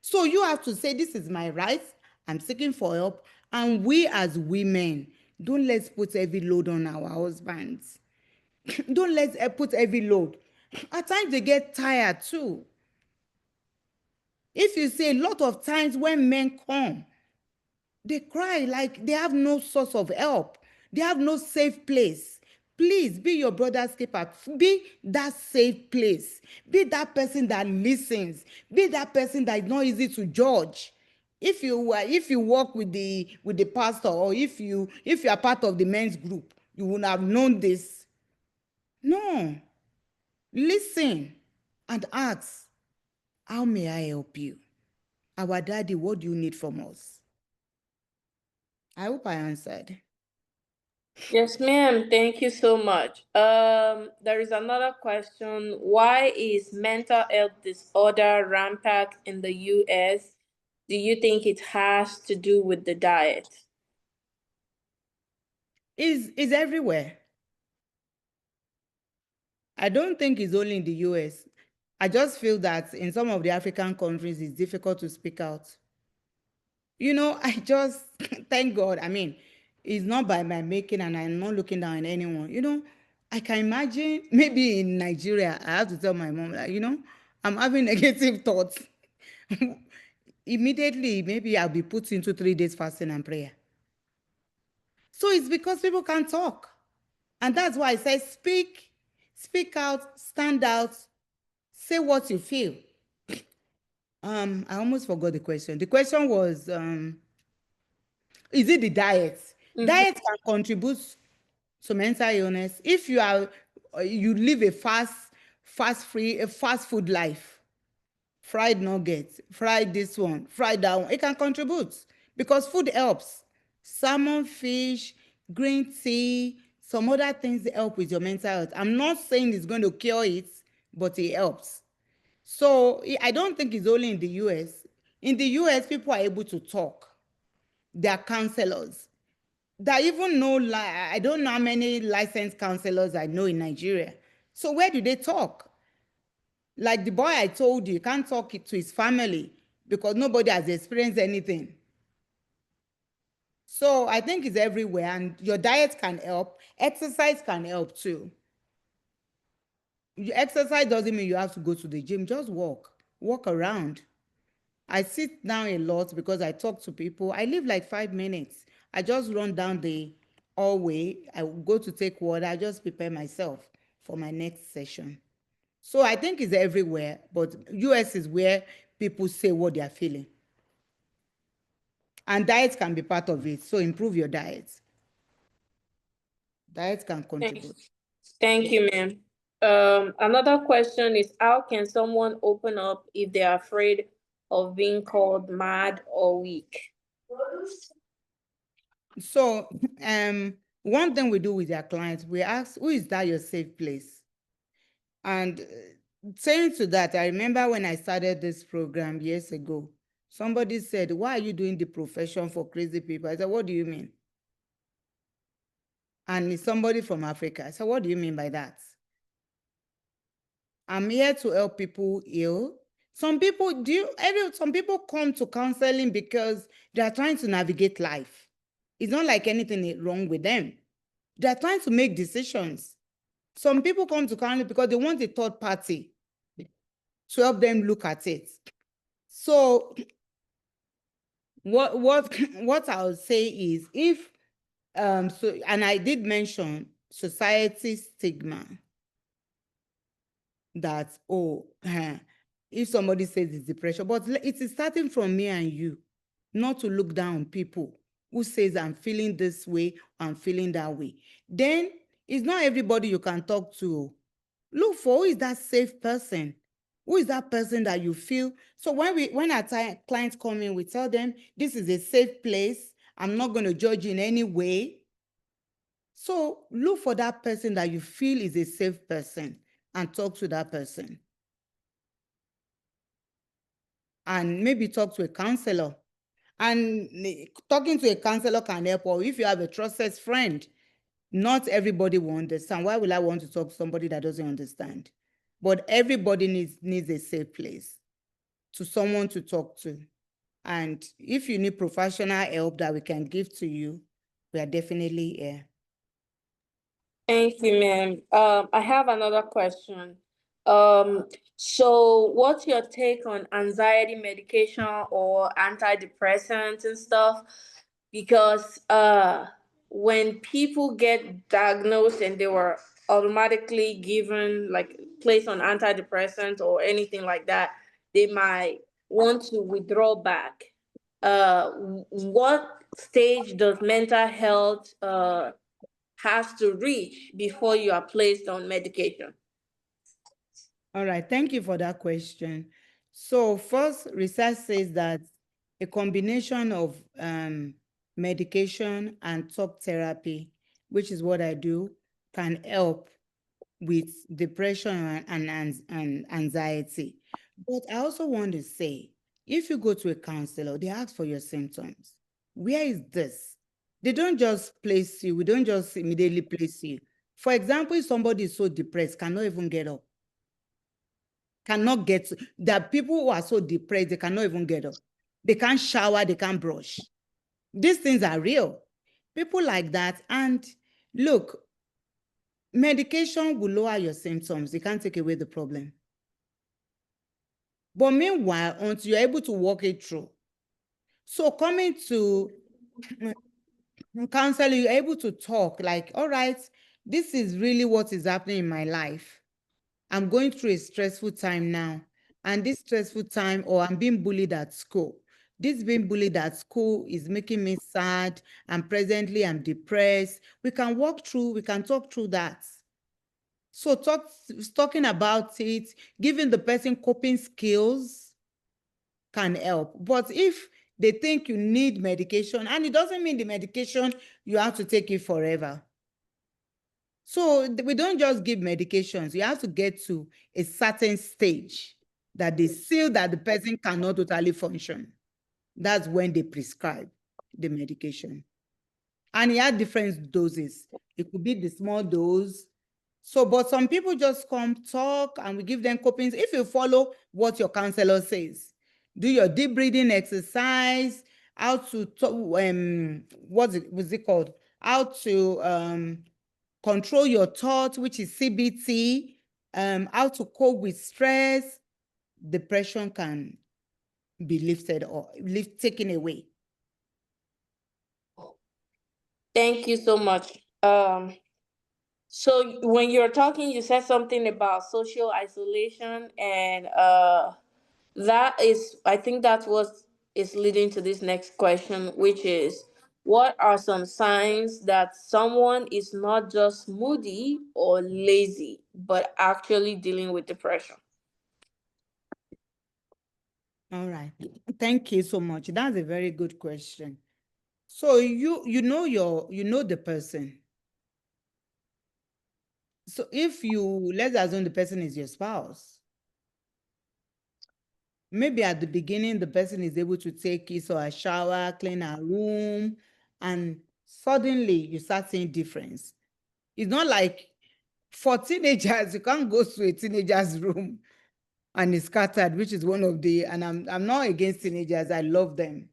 So you have to say, this is my right, I'm seeking for help. And we as women, don't let's put heavy load on our husbands. Don't let's put heavy load. At times they get tired too. If you say, a lot of times when men come, they cry like they have no source of help. They have no safe place. Please be your brother's keeper. Be that safe place. Be that person that listens. Be that person that is not easy to judge. If you work with the pastor, or if you are part of the men's group, you would have known this. No. Listen and ask, how may I help you? Our daddy, what do you need from us? I hope I answered. Yes, ma'am. Thank you so much. There is another question. Why is mental health disorder rampant in the US? Do you think it has to do with the diet? Is everywhere. I don't think it's only in the US. I just feel that in some of the African countries, it's difficult to speak out. You know, I just thank God. I mean, it's not by my making, and I'm not looking down on anyone. You know, I can imagine maybe in Nigeria, I have to tell my mom, like, you know, I'm having negative thoughts. Immediately, maybe I'll be put into 3 days fasting and prayer. So it's because people can't talk. And that's why I say speak out, stand out, say what you feel. I almost forgot the question. The question was, is it the diet? Diet can contribute to mental illness. If you live a fast food life, fried nuggets, fried this one, fried that one, it can contribute because food helps. Salmon, fish, green tea, some other things help with your mental health. I'm not saying it's going to cure it, but it helps. So I don't think it's only in the US. In the US, people are able to talk. They are counselors. There even know, I don't know how many licensed counselors I know in Nigeria. So where do they talk? Like the boy I told you, can't talk it to his family because nobody has experienced anything. So I think it's everywhere, and your diet can help. Exercise can help too. Exercise doesn't mean you have to go to the gym. Just walk around. I sit down a lot because I talk to people. I live like 5 minutes. I just run down the hallway. I go to take water. I just prepare myself for my next session. So I think it's everywhere, but US is where people say what they are feeling. And diet can be part of it. So improve your diet. Diet can contribute. Thank you, ma'am. Another question is, how can someone open up if they're afraid of being called mad or weak? So one thing we do with our clients, we ask, who is that your safe place? And saying to that, I remember when I started this program years ago, somebody said, why are you doing the profession for crazy people? I said, what do you mean? And it's somebody from Africa. I said, what do you mean by that? I'm here to help people heal. Some people come to counseling because they are trying to navigate life. It's not like anything is wrong with them. They are trying to make decisions. Some people come to counseling because they want a third party to help them look at it. So what I'll say is, if and I did mention society stigma, that if somebody says it's depression, but it is starting from me and you, not to look down on people who says I'm feeling this way, I'm feeling that way. Then it's not everybody you can talk to. Look for who is that safe person. Who is that person that you feel? So when our clients come in, we tell them, this is a safe place. I'm not going to judge you in any way. So look for that person that you feel is a safe person and talk to that person. And maybe talk to a counselor. And talking to a counselor can help, or if you have a trusted friend, not everybody will understand. Why will I want to talk to somebody that doesn't understand? but everybody needs a safe place, to someone to talk to. And if you need professional help that we can give to you, we are definitely here. Thank you, ma'am. I have another question. So what's your take on anxiety medication or antidepressants and stuff? Because when people get diagnosed and they were automatically given, like, placed on antidepressants or anything like that, they might want to withdraw back. What stage does mental health has to reach before you are placed on medication? All right, thank you for that question. So first, research says that a combination of medication and talk therapy, which is what I do, can help with depression and anxiety. But I also want to say, if you go to a counselor, they ask for your symptoms. Where is this? They don't just place you. We don't just immediately place you. For example, if somebody is so depressed, cannot even get up, cannot get, there are people who are so depressed, they cannot even get up. They can't shower, they can't brush. These things are real. People like that. And look, medication will lower your symptoms. It can't take away the problem. But meanwhile, until you're able to walk it through. So coming to counseling, you're able to talk like, all right, this is really what is happening in my life. I'm going through a stressful time now. And this stressful time, or I'm being bullied at school. This being bullied at school is making me sad. And presently I'm depressed. We can walk through, we can talk through that. So talking about it, giving the person coping skills can help. But if they think you need medication, and it doesn't mean the medication, you have to take it forever. So we don't just give medications. You have to get to a certain stage that they feel that the person cannot totally function. That's when they prescribe the medication. And it had different doses. It could be the small dose. So, but some people just come talk and we give them coping. If you follow what your counselor says, do your deep breathing exercise, how to, what's it called? How to control your thoughts, which is CBT, how to cope with stress, depression can be lifted or taken away. Thank you so much. So when you're talking, you said something about social isolation, and that is, I think that's what is leading to this next question, which is, what are some signs that someone is not just moody or lazy, but actually dealing with depression? All right. Thank you so much. That's a very good question. So you know the person. So if let's assume the person is your spouse. Maybe at the beginning, the person is able to take his or a shower, clean her room, and suddenly you start seeing difference. It's not like for teenagers, you can't go to a teenager's room and it's scattered, which is one of the, and I'm not against teenagers. I love them.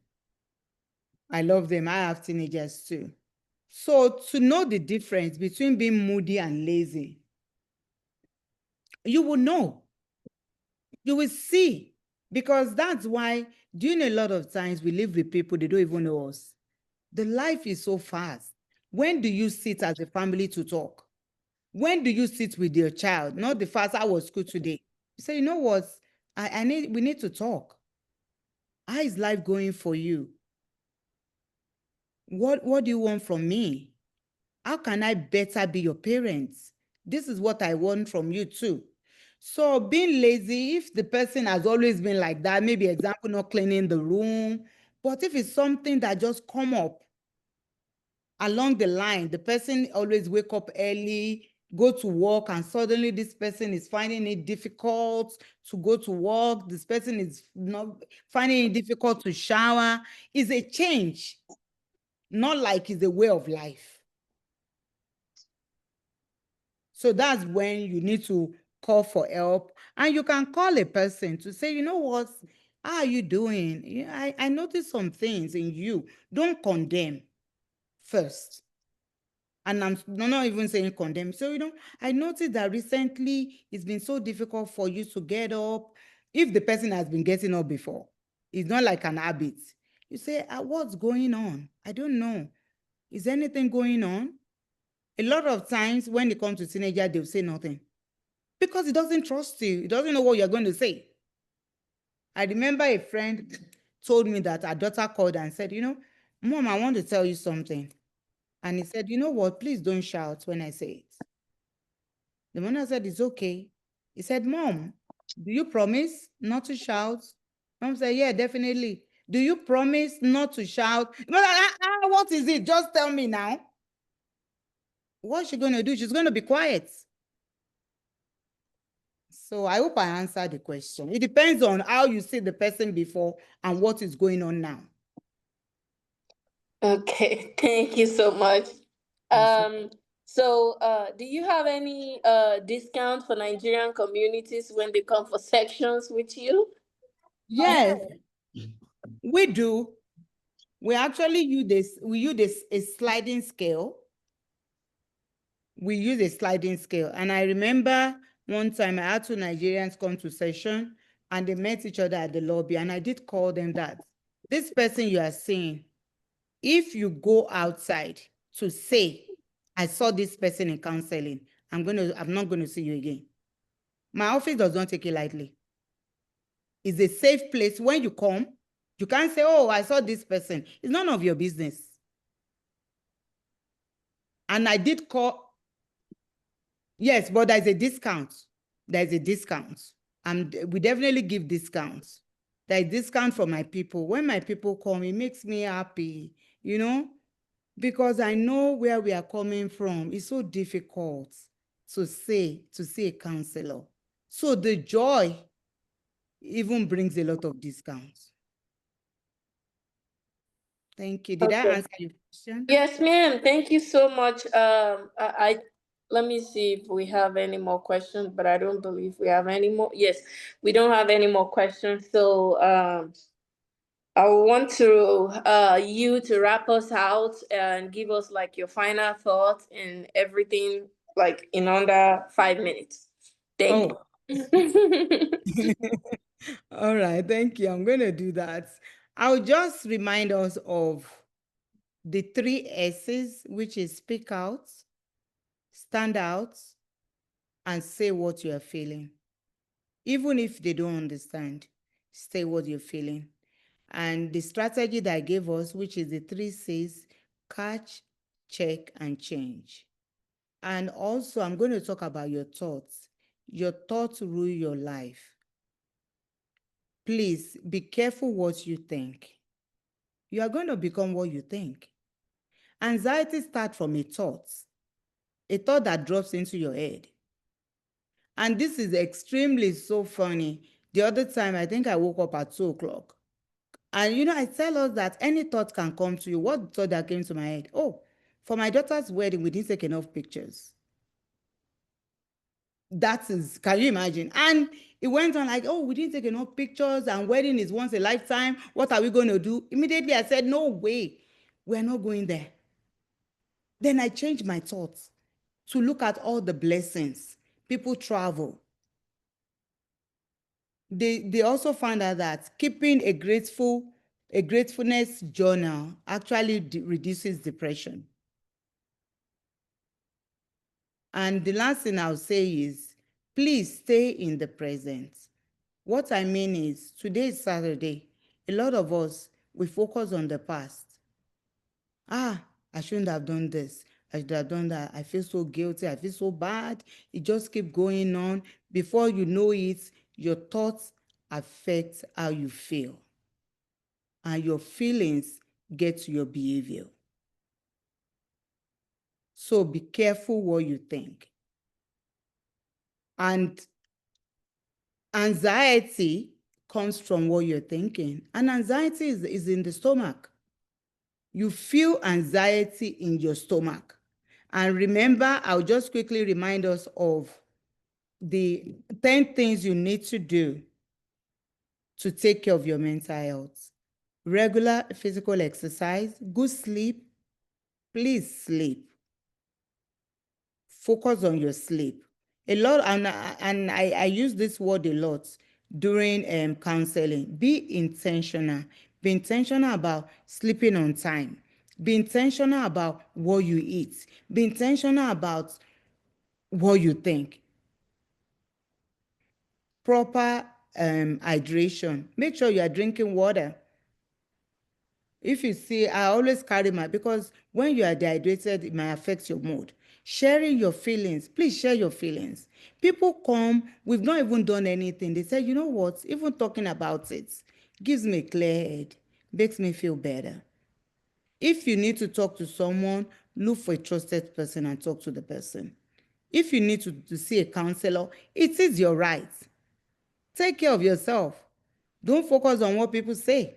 I love them. I have teenagers too. So to know the difference between being moody and lazy, you will know. You will see. Because that's why during a lot of times we live with people, they don't even know us. The life is so fast. When do you sit as a family to talk? When do you sit with your child? Not the fast, I was school today. You say, you know what? We need to talk. How is life going for you? What do you want from me? How can I better be your parents? This is what I want from you too. So being lazy, if the person has always been like that, maybe example, not cleaning the room, but if it's something that just come up along the line, the person always wake up early, go to work, and suddenly this person is finding it difficult to go to work. This person is not finding it difficult to shower. It's a change, not like it's a way of life. So that's when you need to call for help, and you can call a person to say, you know what, how are you doing? Yeah, I noticed some things in you. Don't condemn first. And I'm not even saying condemn. So, I noticed that recently it's been so difficult for you to get up. If the person has been getting up before, it's not like an habit. You say, what's going on? I don't know. Is anything going on? A lot of times when it comes to teenager, they'll say nothing because he doesn't trust you. He doesn't know what you're going to say. I remember a friend told me that her daughter called and said, Mom, I want to tell you something. And he said, you know what, please don't shout when I say it. The mother said, it's okay. He said, Mom, do you promise not to shout? Mom said, yeah, definitely. Do you promise not to shout? What is it? Just tell me now. What's she going to do? She's going to be quiet. So I hope I answered the question. It depends on how you see the person before and what is going on now. Okay, thank you so much. Do you have any discount for Nigerian communities when they come for sections with you? Yes, we do. We actually use this. We use a sliding scale. We use a sliding scale. And I remember one time I had two Nigerians come to session and they met each other at the lobby. And I did call them that this person you are seeing, if you go outside to say, I saw this person in counseling, I'm not going to see you again. My office does not take it lightly. It's a safe place. When you come, you can't say, oh, I saw this person. It's none of your business. And I did call. Yes, but there's a discount. There's a discount. And we definitely give discounts. There's discount for my people. When my people come, it makes me happy, because I know where we are coming from. It's so difficult to see a counselor. So the joy even brings a lot of discounts. Thank you. Did I answer your question? Yes, ma'am. Thank you so much. Let me see if we have any more questions, but I don't believe we have any more. Yes, we don't have any more questions. So I want you to wrap us out and give us like your final thoughts and everything like in under 5 minutes. Thank you. All right, thank you. I'm going to do that. I'll just remind us of the 3 S's, which is speak out, stand out, and say what you are feeling. Even if they don't understand, say what you're feeling. And the strategy that I gave us, which is the 3 C's, catch, check, and change. And also, I'm going to talk about your thoughts. Your thoughts rule your life. Please be careful what you think. You are going to become what you think. Anxiety starts from a thought that drops into your head. And this is extremely so funny. The other time, I think I woke up at 2 o'clock. And I tell us that any thought can come to you. What thought that came to my head? Oh, for my daughter's wedding, we didn't take enough pictures. That is, can you imagine? And it went on like, oh, we didn't take enough pictures and wedding is once a lifetime. What are we going to do? Immediately I said, no way, we're not going there. Then I changed my thoughts to look at all the blessings. People travel. They also found out that keeping a gratefulness journal actually reduces depression. And the last thing I'll say is, please stay in the present. What I mean is, today is Saturday. A lot of us, we focus on the past. I shouldn't have done this. I should have done that. I feel so guilty. I feel so bad. It just keeps going on. Before you know it, your thoughts affect how you feel. And your feelings get to your behavior. So be careful what you think. And anxiety comes from what you're thinking. And anxiety is in the stomach. You feel anxiety in your stomach. And remember, I'll just quickly remind us of the 10 things you need to do to take care of your mental health. Regular physical exercise, good sleep. Please sleep. Focus on your sleep. A lot, and I use this word a lot during counseling. Be intentional. Be intentional about sleeping on time. Be intentional about what you eat. Be intentional about what you think. Proper hydration. Make sure you are drinking water. If you see, I always carry because when you are dehydrated, it might affect your mood. Sharing your feelings, please share your feelings. People come, we've not even done anything. They say, you know what, even talking about it gives me a clear head, makes me feel better. If you need to talk to someone, look for a trusted person and talk to the person. If you need to see a counselor, it is your right. Take care of yourself. Don't focus on what people say.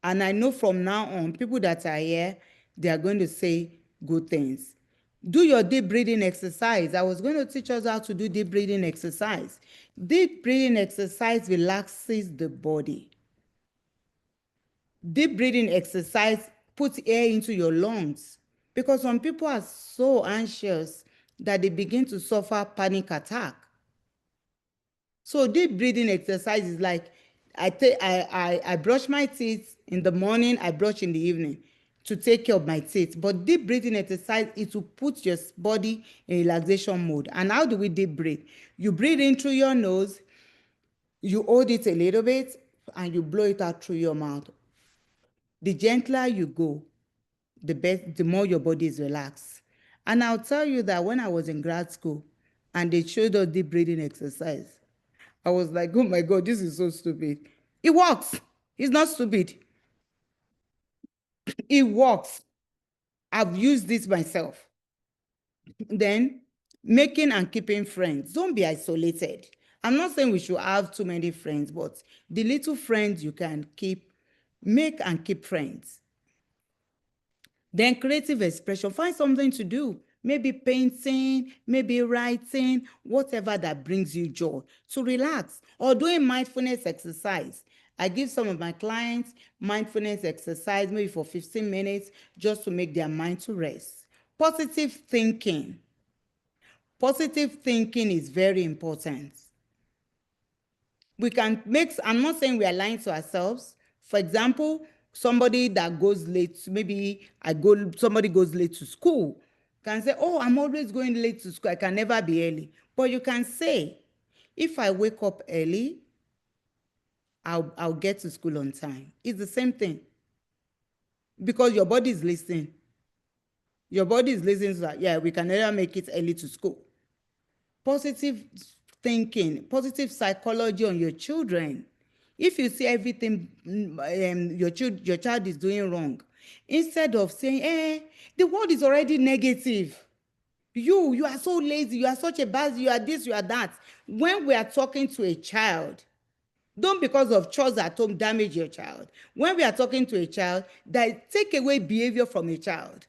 And I know from now on, people that are here, they are going to say good things. Do your deep breathing exercise. I was going to teach us how to do deep breathing exercise. Deep breathing exercise relaxes the body. Deep breathing exercise puts air into your lungs, because some people are so anxious that they begin to suffer panic attack. So deep breathing exercise is like I brush my teeth in the morning, I brush in the evening to take care of my teeth. But deep breathing exercise is to put your body in relaxation mode. And how do we deep breathe? You breathe in through your nose, you hold it a little bit, and you blow it out through your mouth. The gentler you go, the more your body is relaxed. And I'll tell you that when I was in grad school and they showed us deep breathing exercise, I was like, oh my God, this is so stupid. It works. It's not stupid. It works. I've used this myself. Then, making and keeping friends. Don't be isolated. I'm not saying we should have too many friends, but the little friends you can keep, make and keep friends. Then creative expression, find something to do. Maybe painting, maybe writing, whatever that brings you joy. To relax, or doing mindfulness exercise. I give some of my clients mindfulness exercise, maybe for 15 minutes, just to make their mind to rest. Positive thinking. Positive thinking is very important. We can make, I'm not saying we are lying to ourselves. For example, somebody that goes late, maybe somebody goes late to school, can say, oh, I'm always going late to school, I can never be early. But you can say, if I wake up early, I'll get to school on time. It's the same thing. Because your body is listening. Your body is listening to that, yeah, we can never make it early to school. Positive thinking, positive psychology on your children. If you see everything your child is doing wrong, instead of saying, the world is already negative. You are so lazy, you are such a bad, you are this, you are that. When we are talking to a child, don't because of chores at home damage your child. When we are talking to a child, that take away behavior from a child.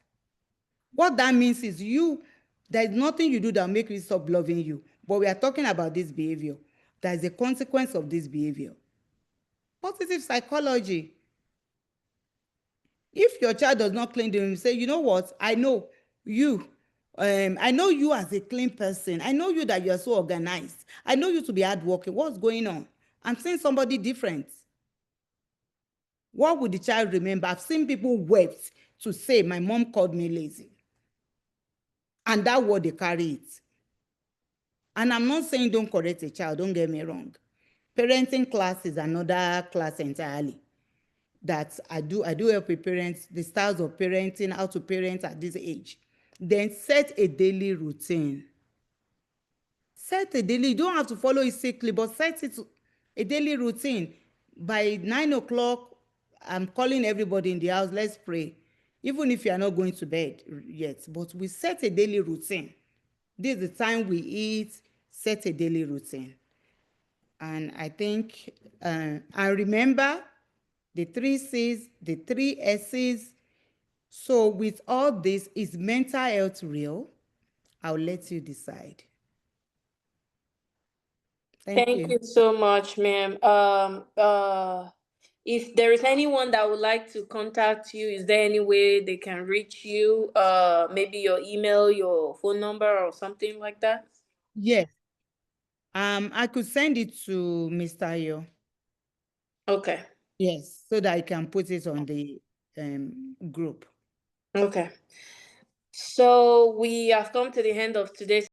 What that means is there is nothing you do that will make me stop loving you. But we are talking about this behavior. There is a consequence of this behavior. Positive psychology. If your child does not clean the room, say, you know what, I know you. I know you as a clean person. I know you that you are so organized. I know you to be hardworking. What's going on? I'm seeing somebody different. What would the child remember? I've seen people wept to say, my mom called me lazy. And that word, they carry it. And I'm not saying don't correct a child, don't get me wrong. Parenting class is another class entirely that I do help with parents, the styles of parenting, how to parent at this age. Then set a daily routine. Set a daily, you don't have to follow it strictly, but set it a daily routine. By 9 o'clock, I'm calling everybody in the house, let's pray. Even if you are not going to bed yet, but we set a daily routine. This is the time we eat, set a daily routine. And I think, I remember the 3 C's, the 3 S's. So with all this, is mental health real? I'll let you decide. Thank you so much, ma'am. If there is anyone that would like to contact you, is there any way they can reach you? Maybe your email, your phone number, or something like that? Yes. I could send it to Mr. Ayo. Okay. Yes, so that I can put it on the group. Okay. So we have come to the end of today's